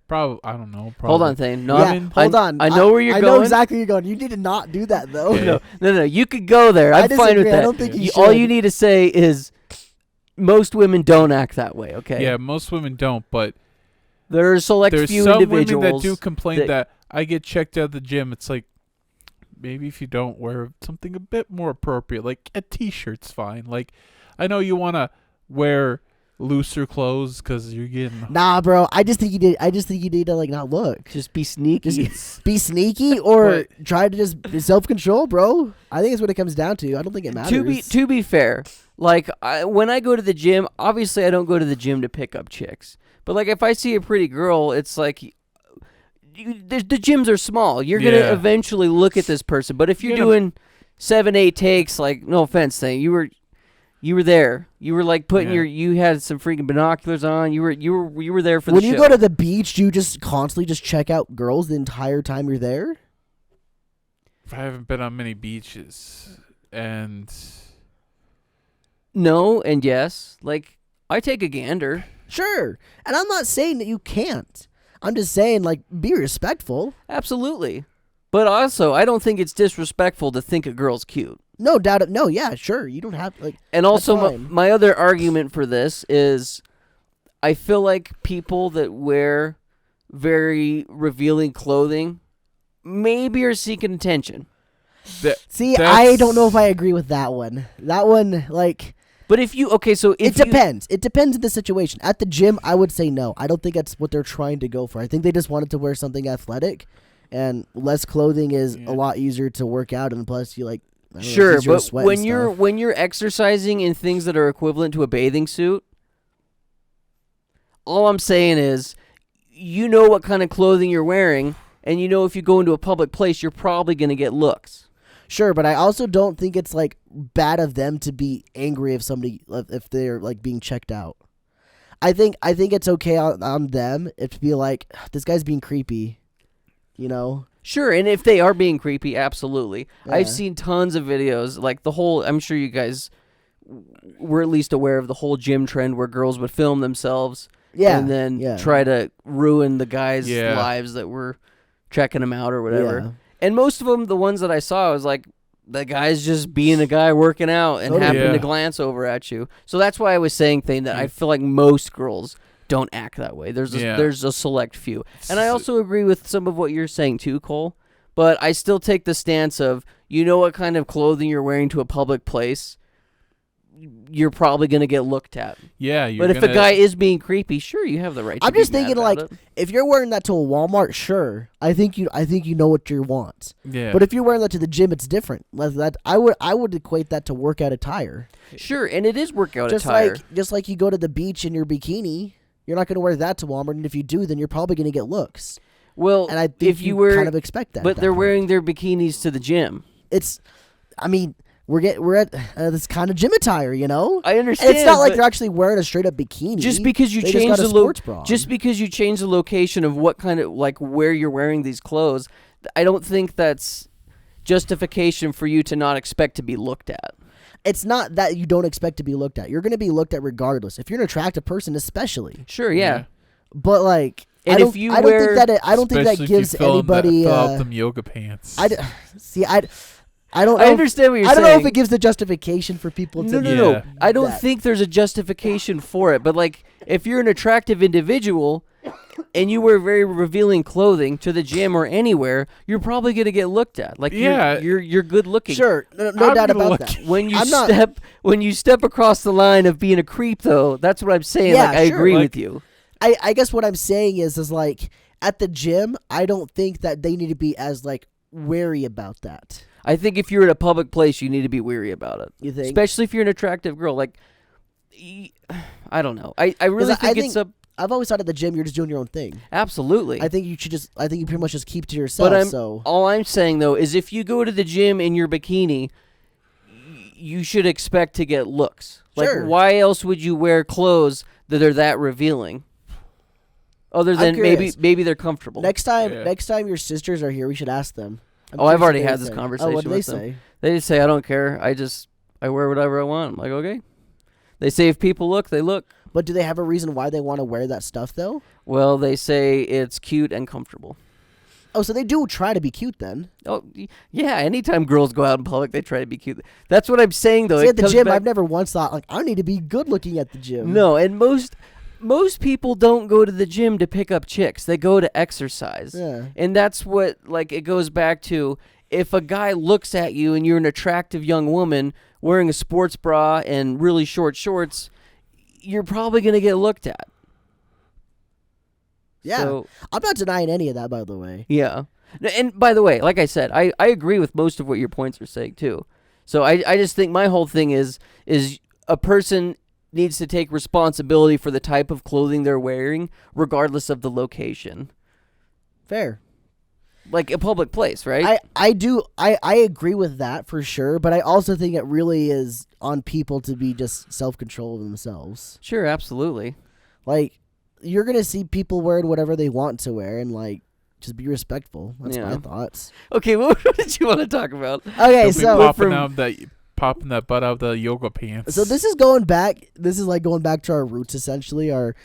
Probably, I don't know. Probably. Hold on, Thane. No, yeah, mean, hold on. I know where you're I going. know exactly where you're going. You need to not do that, though. Okay. No. You could go there. I I'm fine with disagree. that. I don't think you All should. you need to say is most women don't act that way. Okay. Yeah, most women don't, but There are select there's few some individuals women that do complain that- that I get checked out of the gym. It's like maybe if you don't wear something a bit more appropriate, like a t-shirt's fine. Like I know you want to wear looser clothes because you're getting. Nah, bro. I just think you did. I just think you need to like not look. just be sneaky. Just be sneaky or try to just self control, bro. I think it's what it comes down to. I don't think it matters. To be fair, like when I go to the gym, obviously I don't go to the gym to pick up chicks. But like if I see a pretty girl, it's like the gyms are small. You're gonna Yeah. eventually look at this person. But if you're You know- doing 7-8 takes, like no offense, thing, you were there. You were like putting Yeah. you had some freaking binoculars on. You were there for When the you show. go to the beach, do you just constantly just check out girls the entire time you're there? I haven't been on many beaches, and No and yes. Like I take a gander. Sure. And I'm not saying that you can't. I'm just saying, like, be respectful. Absolutely. But also, I don't think it's disrespectful to think a girl's cute. No doubt. No, yeah, sure. You don't have like. And also, That's my, fine. my other argument for this is I feel like people that wear very revealing clothing maybe are seeking attention. See, That's- I don't know if I agree with that one. That one, like, But if you, okay, so if it depends. It depends on the situation. At the gym, I would say no. I don't think that's what they're trying to go for. I think they just wanted to wear something athletic, and less clothing is Yeah. a lot easier to work out, and plus you like. I don't know, it's Sure, easier to but sweat when and you're stuff. when you're exercising in things that are equivalent to a bathing suit, all I'm saying is you know what kind of clothing you're wearing, and you know if you go into a public place, you're probably going to get looks. Sure, but I also don't think it's like bad of them to be angry if somebody if they're like being checked out. I think it's okay on them if to be like, this guy's being creepy, you know. Sure, and if they are being creepy, absolutely. Yeah. I've seen tons of videos, like the whole, I'm sure you guys were at least aware of the whole gym trend where girls would film themselves and then try to ruin the guys' lives that were checking them out or whatever. Yeah. And most of them, the ones that I saw, I was like, the guy's just being a guy working out and happened to glance over at you. So that's why I was saying that I feel like most girls don't act that way. There's a select few. And I also agree with some of what you're saying too, Cole. But I still take the stance of, you know what kind of clothing you're wearing to a public place, you're probably going to get looked at. Yeah. But if a guy is being creepy, sure, you have the right to I'm be just mad thinking, about like, it. if you're wearing that to a Walmart, sure. I think you know what you want. Yeah. But if you're wearing that to the gym, it's different. Like that, I would equate that to workout attire. Sure, and it is workout attire. Just like you go to the beach in your bikini, you're not going to wear that to Walmart, and if you do, then you're probably going to get looks. Well, and I think if you were, kind of expect that. But they're wearing their bikinis to the gym. We're at this kind of gym attire, you know. I understand. And it's not like they're actually wearing a straight up bikini. Just because you change the location of what kind of, like, where you're wearing these clothes, I don't think that's justification for you to not expect to be looked at. It's not that you don't expect to be looked at. You're going to be looked at regardless. If you're an attractive person, especially. Sure, yeah. But like, and I don't think that gives anybody. Fill out them yoga pants. I don't know. I understand what you're saying. I don't know if it gives the justification for people to. No. I don't think there's a justification for it. But like, if you're an attractive individual and you wear very revealing clothing to the gym or anywhere, you're probably gonna get looked at. Like, you're good looking. Sure, no doubt about that. When you step across the line of being a creep, though, that's what I'm saying. Yeah, like, I agree with you. I guess what I'm saying is like, at the gym, I don't think that they need to be as like wary about that. I think if you're in a public place, you need to be weary about it. You think? Especially if you're an attractive girl. Like, I don't know. I really think I've always thought at the gym you're just doing your own thing. Absolutely. I think you pretty much just keep to yourself. All I'm saying, though, is if you go to the gym in your bikini, you should expect to get looks. Sure. Like, why else would you wear clothes that are that revealing? Other than maybe they're comfortable. Next time your sisters are here, we should ask them. I've already had this conversation what do they with them. say? They just say, I don't care. I wear whatever I want. I'm like, okay. They say if people look, they look. But do they have a reason why they want to wear that stuff, though? Well, they say it's cute and comfortable. Oh, so they do try to be cute then? Oh, yeah. Anytime girls go out in public, they try to be cute. That's what I'm saying, though. See, at the gym, I've never once thought, like, I need to be good looking at the gym. No, and most people don't go to the gym to pick up chicks. They go to exercise. Yeah. And that's what, like, it goes back to, if a guy looks at you and you're an attractive young woman wearing a sports bra and really short shorts, you're probably going to get looked at. Yeah. So, I'm not denying any of that, by the way. Yeah. And by the way, like I said, I agree with most of what your points are saying, too. So I just think my whole thing is a person needs to take responsibility for the type of clothing they're wearing, regardless of the location. Fair. Like a public place, right? I agree with that for sure, but I also think it really is on people to be just self-control of themselves. Sure, absolutely. Like, you're going to see people wearing whatever they want to wear, and, like, just be respectful. That's my thoughts. Okay, what did you want to talk about? Okay, so popping that butt out of the yoga pants. So this is going back to our roots, essentially, our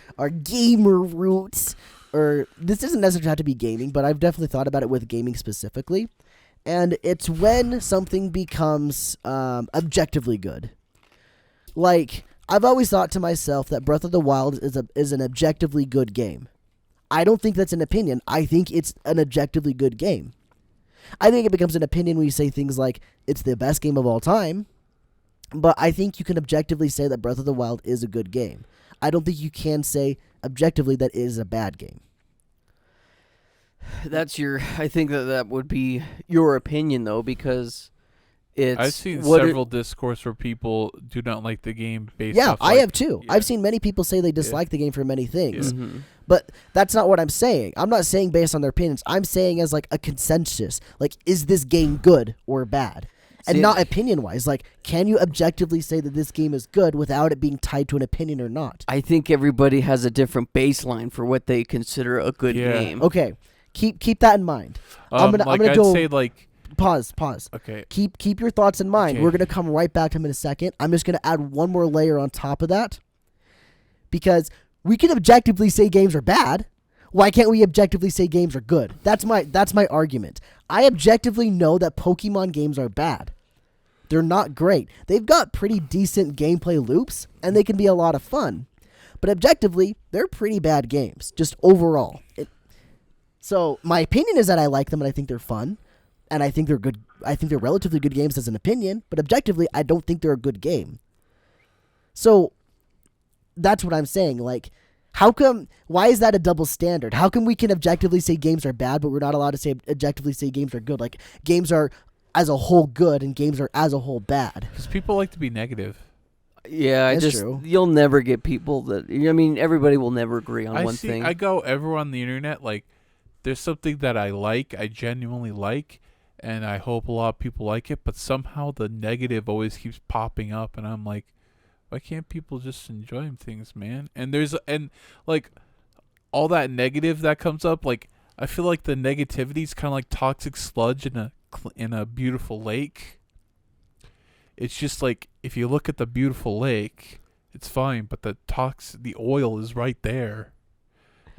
gamer roots. Or this doesn't necessarily have to be gaming, but I've definitely thought about it with gaming specifically. And it's when something becomes objectively good. Like, I've always thought to myself that Breath of the Wild is an objectively good game. I don't think that's an opinion. I think it's an objectively good game. I think it becomes an opinion when you say things like, it's the best game of all time. But I think you can objectively say that Breath of the Wild is a good game. I don't think you can say objectively that it is a bad game. I think that would be your opinion, though, because it's... I've seen several discourse where people do not like the game based off... I have too. Yeah. I've seen many people say they dislike the game for many things. Yeah. Mm-hmm. But that's not what I'm saying. I'm not saying based on their opinions. I'm saying as like a consensus. Like, is this game good or bad? And See, not opinion-wise. Like, can you objectively say that this game is good without it being tied to an opinion or not? I think everybody has a different baseline for what they consider a good game. Okay, keep that in mind. I'm gonna I'd do say like pause. okay. Keep your thoughts in mind. Okay. We're gonna come right back to them in a second. I'm just gonna add one more layer on top of that, because we can objectively say games are bad. Why can't we objectively say games are good? That's my argument. I objectively know that Pokemon games are bad. They're not great. They've got pretty decent gameplay loops, and they can be a lot of fun. But objectively, they're pretty bad games, just overall. So my opinion is that I like them, and I think they're fun, and I think they're good. I think they're relatively good games as an opinion, but objectively, I don't think they're a good game. So that's what I'm saying. Like, why is that a double standard? How come we can objectively say games are bad, but we're not allowed to objectively say games are good? Like, games are as a whole good and games are as a whole bad. Because people like to be negative. Yeah, That's true. You'll never get people that, I mean, everybody will never agree on one thing. I go everywhere on the internet, like, there's something that I genuinely like, and I hope a lot of people like it, but somehow the negative always keeps popping up, and I'm like, why can't people just enjoy things, man? And like all that negative that comes up, like I feel like the negativity is kind of like toxic sludge in a beautiful lake. It's just like if you look at the beautiful lake, it's fine, but the oil is right there.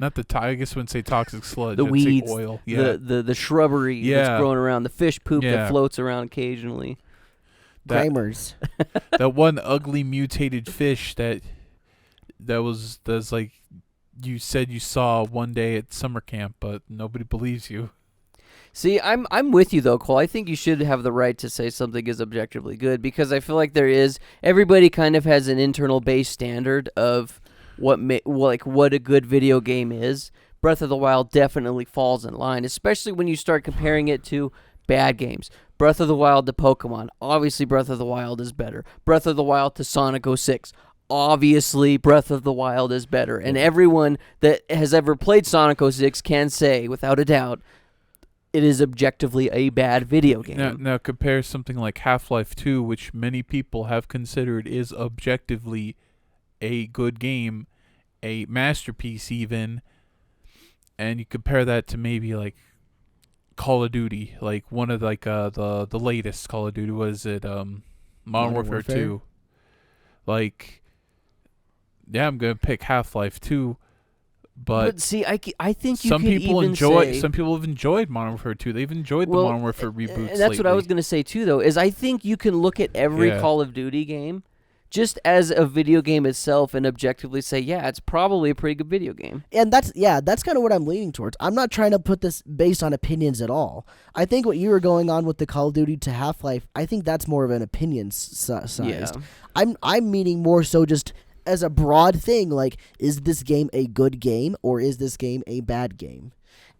Not I guess I wouldn't say toxic sludge. The I'd weeds, say oil. Yeah. the shrubbery that's growing around, the fish poop that floats around occasionally. Kramers. That one ugly mutated fish that's like you said you saw one day at summer camp, but nobody believes you. See, I'm with you though, Cole. I think you should have the right to say something is objectively good, because I feel like everybody kind of has an internal base standard of what a good video game is. Breath of the Wild definitely falls in line, especially when you start comparing it to bad games. Breath of the Wild to Pokemon. Obviously, Breath of the Wild is better. Breath of the Wild to Sonic 06. Obviously, Breath of the Wild is better. And everyone that has ever played Sonic 06 can say, without a doubt, it is objectively a bad video game. Now compare something like Half-Life 2, which many people have considered is objectively a good game, a masterpiece even, and you compare that to maybe like Call of Duty, like one of like the latest Call of Duty. Was it Modern Warfare 2? Like, yeah, I'm gonna pick Half-Life 2, but see, I think you some could people even enjoy. say, Some people have enjoyed Modern Warfare 2. They've enjoyed the Modern Warfare reboots. And that's what I lately. was gonna say too, though. Is I think you can look at every Call of Duty game just as a video game itself and objectively say, yeah, it's probably a pretty good video game. And that's kind of what I'm leaning towards. I'm not trying to put this based on opinions at all. I think what you were going on with the Call of Duty to Half-Life, I think that's more of an opinion sized. Yeah. I'm meaning more so just as a broad thing, like, is this game a good game or is this game a bad game?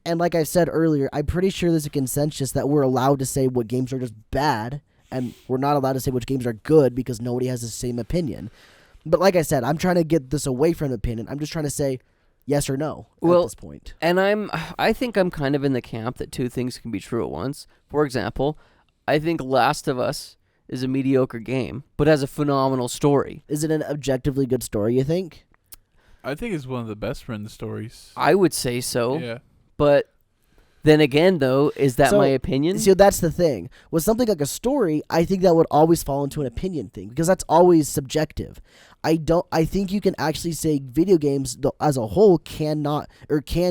And like I said earlier, I'm pretty sure there's a consensus that we're allowed to say what games are just bad, and we're not allowed to say which games are good because nobody has the same opinion. But like I said, I'm trying to get this away from opinion. I'm just trying to say yes or no at this point. And I think I'm kind of in the camp that two things can be true at once. For example, I think Last of Us is a mediocre game, but has a phenomenal story. Is it an objectively good story, you think? I think it's one of the best friend stories. I would say so. Yeah. But then again, though, is that my opinion? So that's the thing. With something like a story, I think that would always fall into an opinion thing because that's always subjective. I think you can actually say video games as a whole can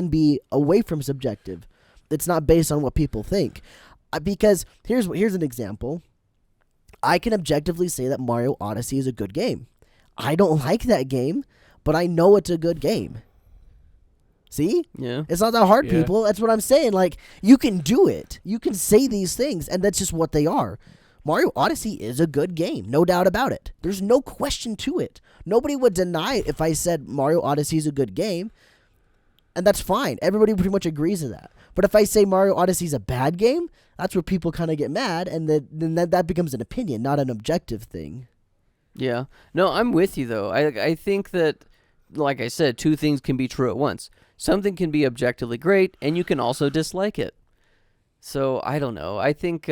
be away from subjective. It's not based on what people think. Because here's an example. I can objectively say that Mario Odyssey is a good game. I don't like that game, but I know it's a good game. See? Yeah. It's not that hard, people. That's what I'm saying. Like, you can do it. You can say these things, and that's just what they are. Mario Odyssey is a good game, no doubt about it. There's no question to it. Nobody would deny it if I said Mario Odyssey is a good game, and that's fine. Everybody pretty much agrees to that. But if I say Mario Odyssey is a bad game, that's where people kind of get mad, and then that becomes an opinion, not an objective thing. Yeah. No, I'm with you, though. I think that, like I said, two things can be true at once. Something can be objectively great, and you can also dislike it. So, I don't know. I think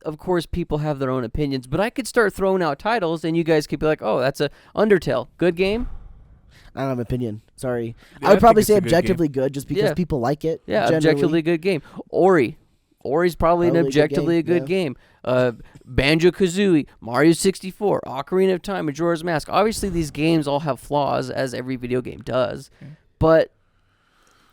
of course, people have their own opinions, but I could start throwing out titles, and you guys could be like, "Oh, that's a Undertale, good game." I don't have an opinion. Sorry. Yeah, I would probably think say it's a good objectively good just because Yeah. people like it. Yeah, generally. objectively good game. Ori's probably an Probably a good objectively a good game, game. Banjo-Kazooie, Mario 64, Ocarina of Time, Majora's Mask. Obviously, these games all have flaws, as every video game does, but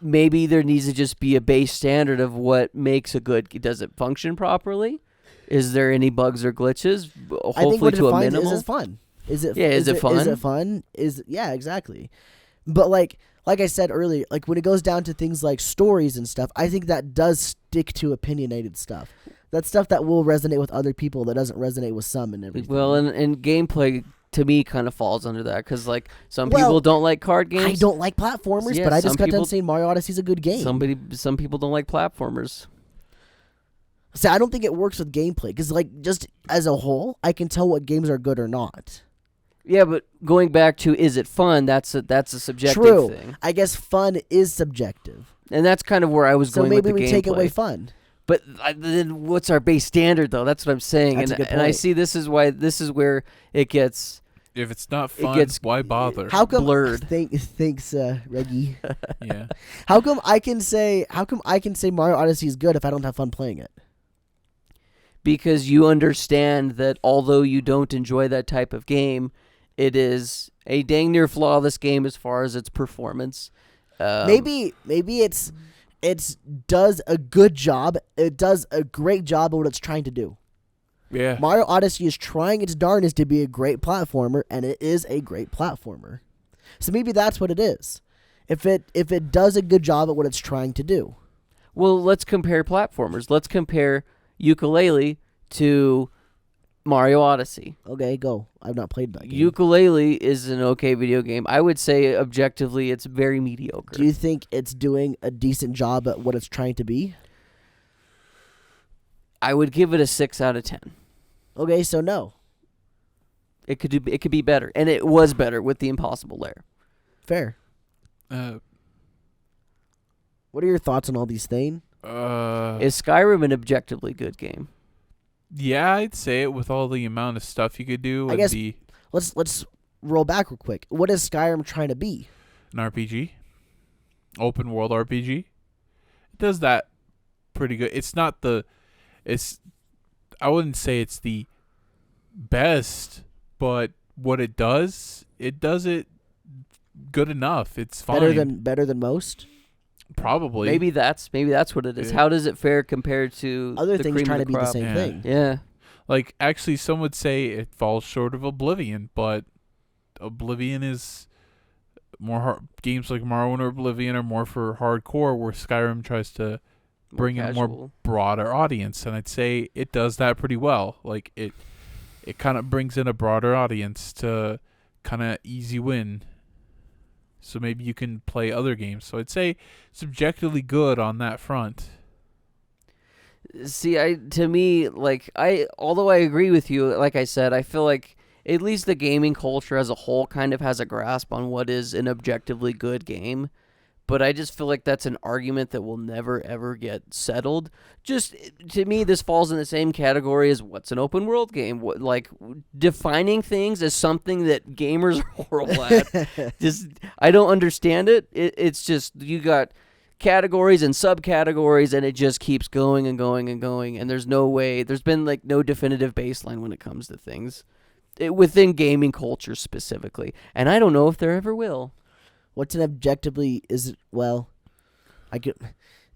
maybe there needs to just be a base standard of what makes a good. Does it function properly? Is there any bugs or glitches? Hopefully, I think what it to a defines minimal. is fun. Is it? Yeah, is it fun? Is it fun? Yeah, exactly. But like I said earlier, like when it goes down to things like stories and stuff, I think that does stick to opinionated stuff. That's stuff that will resonate with other people that doesn't resonate with some and everything. Well, and gameplay to me kind of falls under that because like some Well, people don't like card games. I don't like platformers, Yeah, but I some just got people- done saying Mario Odyssey's a good game. Some people don't like platformers. See, I don't think it works with gameplay because, like, just as a whole, I can tell what games are good or not. Yeah, but going back to is it fun? That's a subjective True. thing, I guess fun is subjective. and that's kind of where I was So going maybe with the we gameplay. take away fun. But then what's our base standard though? That's what I'm saying, That's a and good I point. see this is where it gets If it's not It fun, gets- why bother? How come? Blurred. Thanks, Reggie. Yeah. How come I can say Mario Odyssey is good if I don't have fun playing it? because you understand that although you don't enjoy that type of game, it is a dang near flawless game as far as its performance. Maybe it's does a good job. It does a great job of what it's trying to do. Yeah. Mario Odyssey is trying its darnest to be a great platformer, and it is a great platformer. So maybe that's what it is. If it does a good job at what it's trying to do. Well, let's compare platformers. Let's compare Ukulele to Mario Odyssey. Okay, go. I've not played that game. Ukulele is an okay video game. I would say objectively it's very mediocre. Do you think it's doing a decent job at what it's trying to be? I would give it a 6 out of 10. Okay, so no. It could be better, and it was better with the Impossible Lair. Fair. What are your thoughts on all these things? Is Skyrim an objectively good game? Yeah, I'd say it with all the amount of stuff you could do. I guess- Let's roll back real quick. What is Skyrim trying to be? An RPG, open world RPG. It does that pretty good. It's not the, I wouldn't say it's the best, but what it does it good enough. It's fine. Better than most? Probably. Maybe that's what it is. Yeah. How does it fare compared to Other the things cream trying of to the be the crop? same Yeah. thing. Yeah. Like, actually, some would say it falls short of Oblivion, but Oblivion is more games like Mario and Oblivion are more for hardcore, where Skyrim tries to bring in a more casual. broader audience, and I'd say it does that pretty well. Like, it kind of brings in a broader audience to kind of easy win. So maybe you can play other games. So I'd say subjectively good on that front. See, although I agree with you, like I said, I feel like at least the gaming culture as a whole kind of has a grasp on what is an objectively good game. But I just feel like that's an argument that will never, ever get settled. Just, to me, this falls in the same category as what's an open world game. Like, defining things as something that gamers are horrible at. Just, I don't understand it. It's just, you got categories and subcategories, and it just keeps going and going and going. And there's been, like, no definitive baseline when it comes to things. Within gaming culture specifically. And I don't know if there ever will. What's an objectively I could,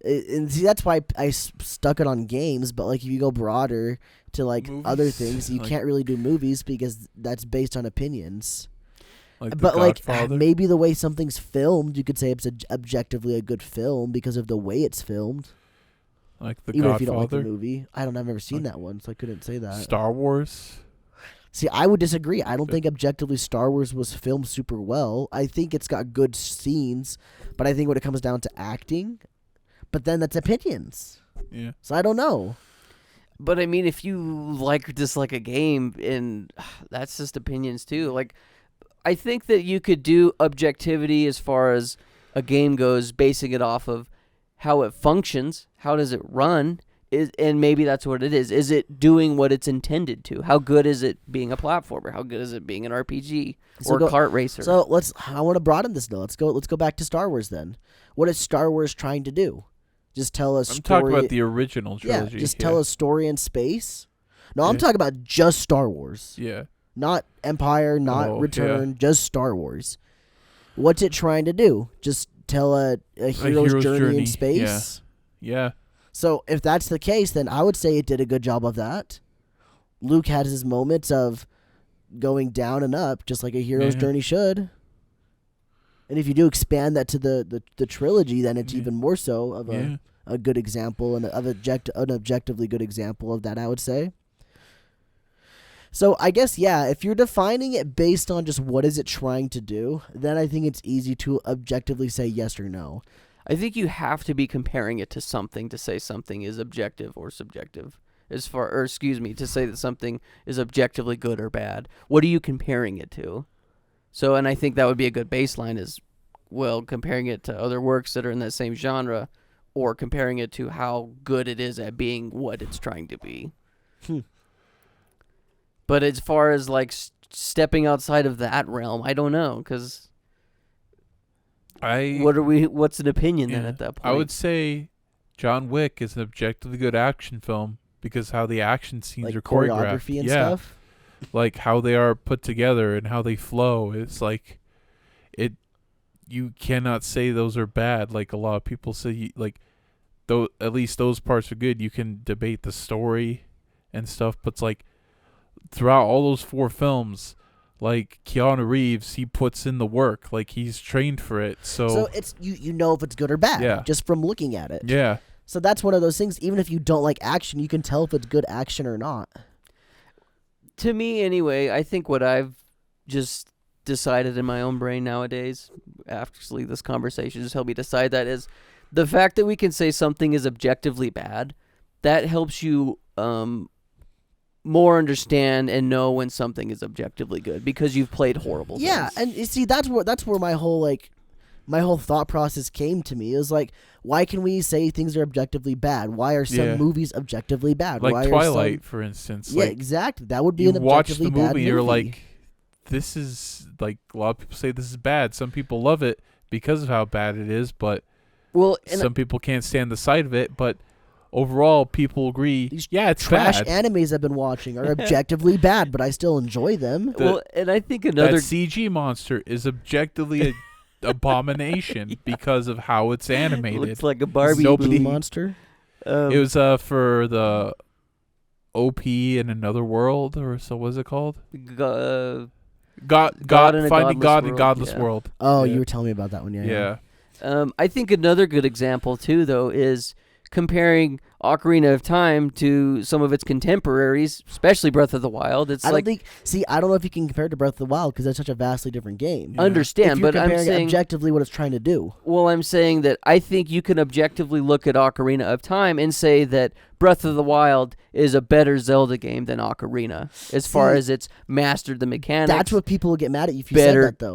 and see that's why I stuck it on games. But like if you go broader to like other Movies, things, you like- can't really do movies because that's based on opinions. Like The But like Godfather. maybe the way something's filmed, you could say it's objectively a good film because of the way it's filmed. Like The Even if you don't like the Godfather. movie, I've never seen Like that one, so I couldn't say that. Star Wars. See, I would disagree. I don't think objectively Star Wars was filmed super well. I think it's got good scenes, but I think when it comes down to acting, but then that's opinions. Yeah. So I don't know. But I mean, if you dislike a game, and that's just opinions too. Like, I think that you could do objectivity as far as a game goes, basing it off of how it functions, how does it run. and maybe that's what it is. Is it doing what it's intended to? How good is it being a platformer? How good is it being an RPG or a kart racer? So I want to broaden this though. Let's go back to Star Wars then. What is Star Wars trying to do? Just tell a story. I'm talking about the original trilogy. Yeah, just tell a story in space. No, I'm talking about just Star Wars. Yeah. Not Empire, not Return, just Star Wars. What's it trying to do? Just tell a hero's journey in space? Yeah. So if that's the case, then I would say it did a good job of that. Luke had his moments of going down and up, just like a hero's journey should. And if you do expand that to the trilogy, then it's even more so of a good example and an objectively good example of that, I would say. So I guess, if you're defining it based on just what is it trying to do, then I think it's easy to objectively say yes or no. I think you have to be comparing it to something to say something is objective or subjective. To say that something is objectively good or bad. What are you comparing it to? So, and I think that would be a good baseline is, well, comparing it to other works that are in that same genre, or comparing it to how good it is at being what it's trying to be. But as far as like stepping outside of that realm, I don't know, because what's an opinion then at that point? I would say John Wick is an objectively good action film because how the action scenes like are choreographed. Choreography and stuff? Like how they are put together and how they flow. It's like you cannot say those are bad. Like a lot of people say, like, though at least those parts are good. You can debate the story and stuff, but it's like throughout all those 4 films, like Keanu Reeves, he puts in the work. Like he's trained for it. So it's you know if it's good or bad just from looking at it. Yeah. So that's one of those things. Even if you don't like action, you can tell if it's good action or not. To me, anyway, I think what I've just decided in my own brain nowadays, after this conversation just helped me decide that, is the fact that we can say something is objectively bad, that helps you more understand and know when something is objectively good because you've played horrible things. And you see, that's where my whole thought process came to me. It was like, why can we say things are objectively bad? Why are some movies objectively bad? Like why Twilight, for instance. Yeah, like, exactly. That would be an objectively bad movie. You watch the movie, you're like, this is, like, a lot of people say this is bad. Some people love it because of how bad it is, but some people can't stand the sight of it, but overall, people agree, it's trash bad. Animes I've been watching are objectively bad, but I still enjoy them. And I think another... That CG monster is objectively an abomination because of how it's animated. It looks like a Barbie monster. It was for the OP in Another World, or so was it called? God Finding God in a Godless World. Oh, you were telling me about that one, yeah. I think another good example, too, though, is comparing Ocarina of Time to some of its contemporaries, especially Breath of the Wild. I don't know if you can compare it to Breath of the Wild because that's such a vastly different game. Understand, but I'm saying objectively what it's trying to do. Well, I'm saying that I think you can objectively look at Ocarina of Time and say that Breath of the Wild is a better Zelda game than Ocarina, as far as it's mastered the mechanics. That's what people will get mad at you if you said that, though.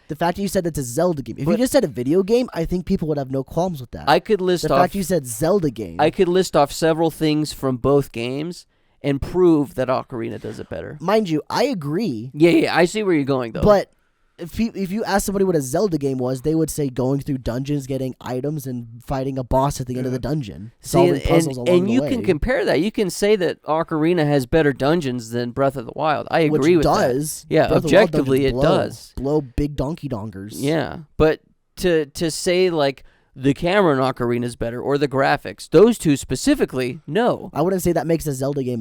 The fact that you said it's a Zelda game. If you just said a video game, I think people would have no qualms with that. I could list the fact you said Zelda game. I could list off several things from both games and prove that Ocarina does it better. Mind you, I agree. Yeah, I see where you're going, though. But if you ask somebody what a Zelda game was, they would say going through dungeons, getting items, and fighting a boss at the end of the dungeon. Solving puzzles along the way. And you can compare that. You can say that Ocarina has better dungeons than Breath of the Wild. I agree with that. Yeah, Breath objectively it does. Blow big donkey dongers. Yeah, but to say like the camera in Ocarina is better or the graphics, those two specifically, no. I wouldn't say that makes a Zelda game,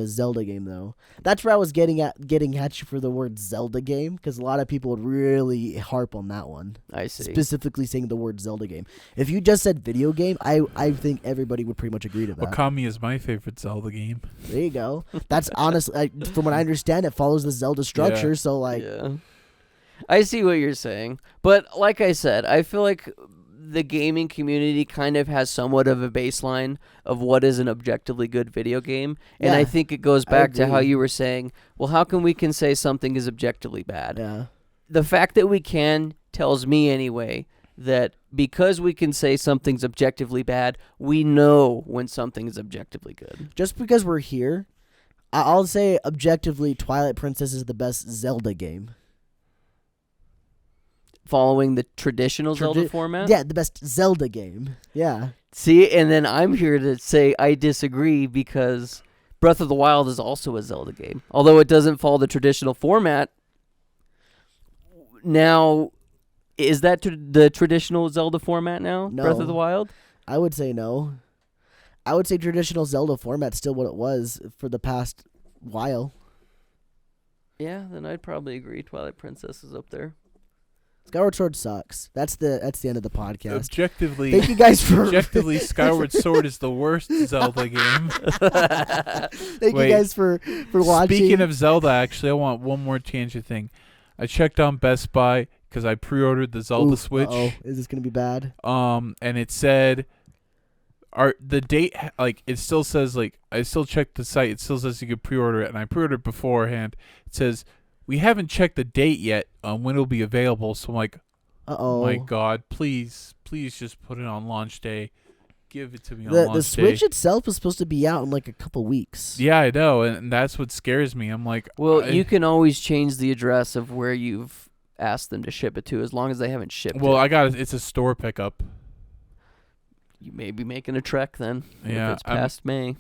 though. That's where I was getting at you for the word Zelda game, because a lot of people would really harp on that one. I see. Specifically saying the word Zelda game. If you just said video game, I think everybody would pretty much agree to that. Okami is my favorite Zelda game. There you go. That's honestly, from what I understand, it follows the Zelda structure, so like... Yeah. I see what you're saying. But like I said, I feel like the gaming community kind of has somewhat of a baseline of what is an objectively good video game. And I think it goes back to how you were saying, well, how can we say something is objectively bad? Yeah. The fact that we can tells me anyway that because we can say something's objectively bad, we know when something is objectively good. Just because we're here, I'll say objectively, Twilight Princess is the best Zelda game. Following the traditional Zelda format? Yeah, the best Zelda game. Yeah. See, and then I'm here to say I disagree because Breath of the Wild is also a Zelda game. Although it doesn't follow the traditional format. Now, is that the traditional Zelda format now? No. Breath of the Wild? I would say no. I would say traditional Zelda format's still what it was for the past while. Yeah, then I'd probably agree. Twilight Princess is up there. Skyward Sword sucks. That's the end of the podcast. Objectively, Thank you guys for Skyward Sword is the worst Zelda game. Thank you guys for watching. Speaking of Zelda, actually, I want one more tangent thing. I checked on Best Buy because I pre-ordered the Zelda Switch. Oh, is this gonna be bad? And it said, the date, like it still says, like I still checked the site. It still says you could pre-order it, and I pre-ordered beforehand. It says we haven't checked the date yet on when it'll be available. So I'm like, oh my God, please just put it on launch day. Give it to me on launch day. The Switch itself is supposed to be out in like a couple weeks. Yeah, I know, and that's what scares me. I'm like, well, you can always change the address of where you've asked them to ship it to, as long as they haven't shipped it. Well, it's a store pickup. You may be making a trek then. Yeah, if it's past May.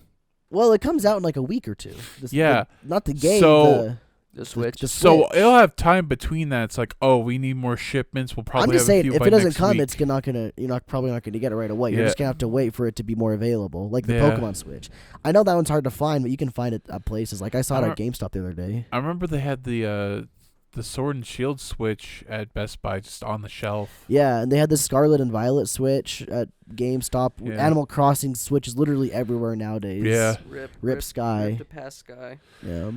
Well, it comes out in like a week or two. Not the game. So the Switch. The So Switch. it'll have time between that. It's like, oh, we need more shipments. We'll probably I'm just have saying, a few if by it doesn't next come, week. it's you're probably not gonna get it right away. You're Yeah. just gonna have to wait for it to be more available, like the Yeah. Pokemon Switch. I know that one's hard to find, but you can find it at places. Like I saw it I at GameStop the other day. I remember they had the Sword and Shield Switch at Best Buy just on the shelf. Yeah, and they had the Scarlet and Violet Switch at GameStop. Yeah. Animal Crossing Switch is literally everywhere nowadays. Yeah. Rip Sky. Rip to past Sky. Yeah.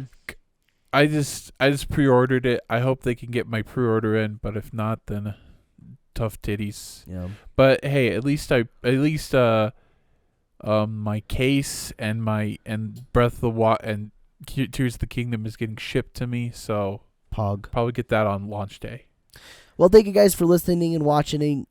I just pre-ordered it. I hope they can get my pre-order in, but if not, then tough titties. Yeah. But hey, at least my case and Breath of the Wild and Tears of the Kingdom is getting shipped to me, so Pog. probably get that on launch day. Well, thank you guys for listening and listening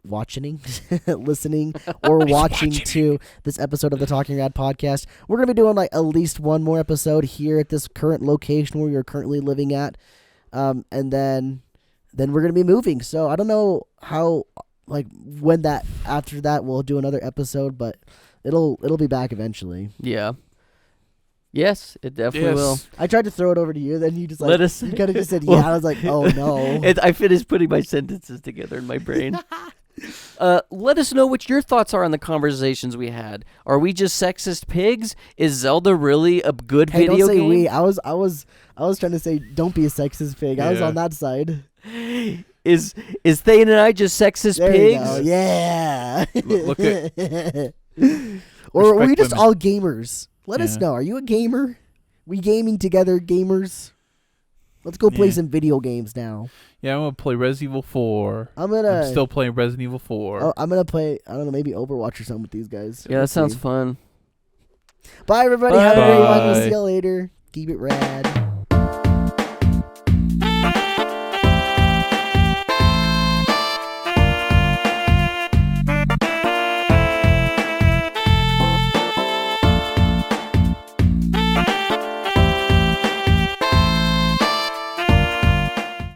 or watching to this episode of the Talking Rad podcast. We're going to be doing like at least one more episode here at this current location where you're currently living at. And then we're going to be moving. So I don't know how, like after that we'll do another episode, but it'll be back eventually. Yeah. Yes, it definitely will. I tried to throw it over to you, then you just Let us- you kind of just said, Well, yeah. I was like, oh no. I finished putting my sentences together in my brain. Let us know what your thoughts are on the conversations we had. Are we just sexist pigs? Is Zelda really a good Hey, video don't say game? we. I was trying to say don't be a sexist pig. I was Yeah. on that side. Is Thane and I just sexist There pigs? you go. Yeah. Look or are we Respect just women. all gamers? Let us Yeah. know. Are you a gamer? We gaming together, gamers? Let's go play Yeah. some video games now. Yeah, I'm gonna play Resident Evil 4. I'm still playing Resident Evil 4. I'm gonna play. I don't know, maybe Overwatch or something with these guys. Yeah, that Let's sounds see. fun. Bye, everybody. Have a great one. We'll Bye. see you later. Keep it rad.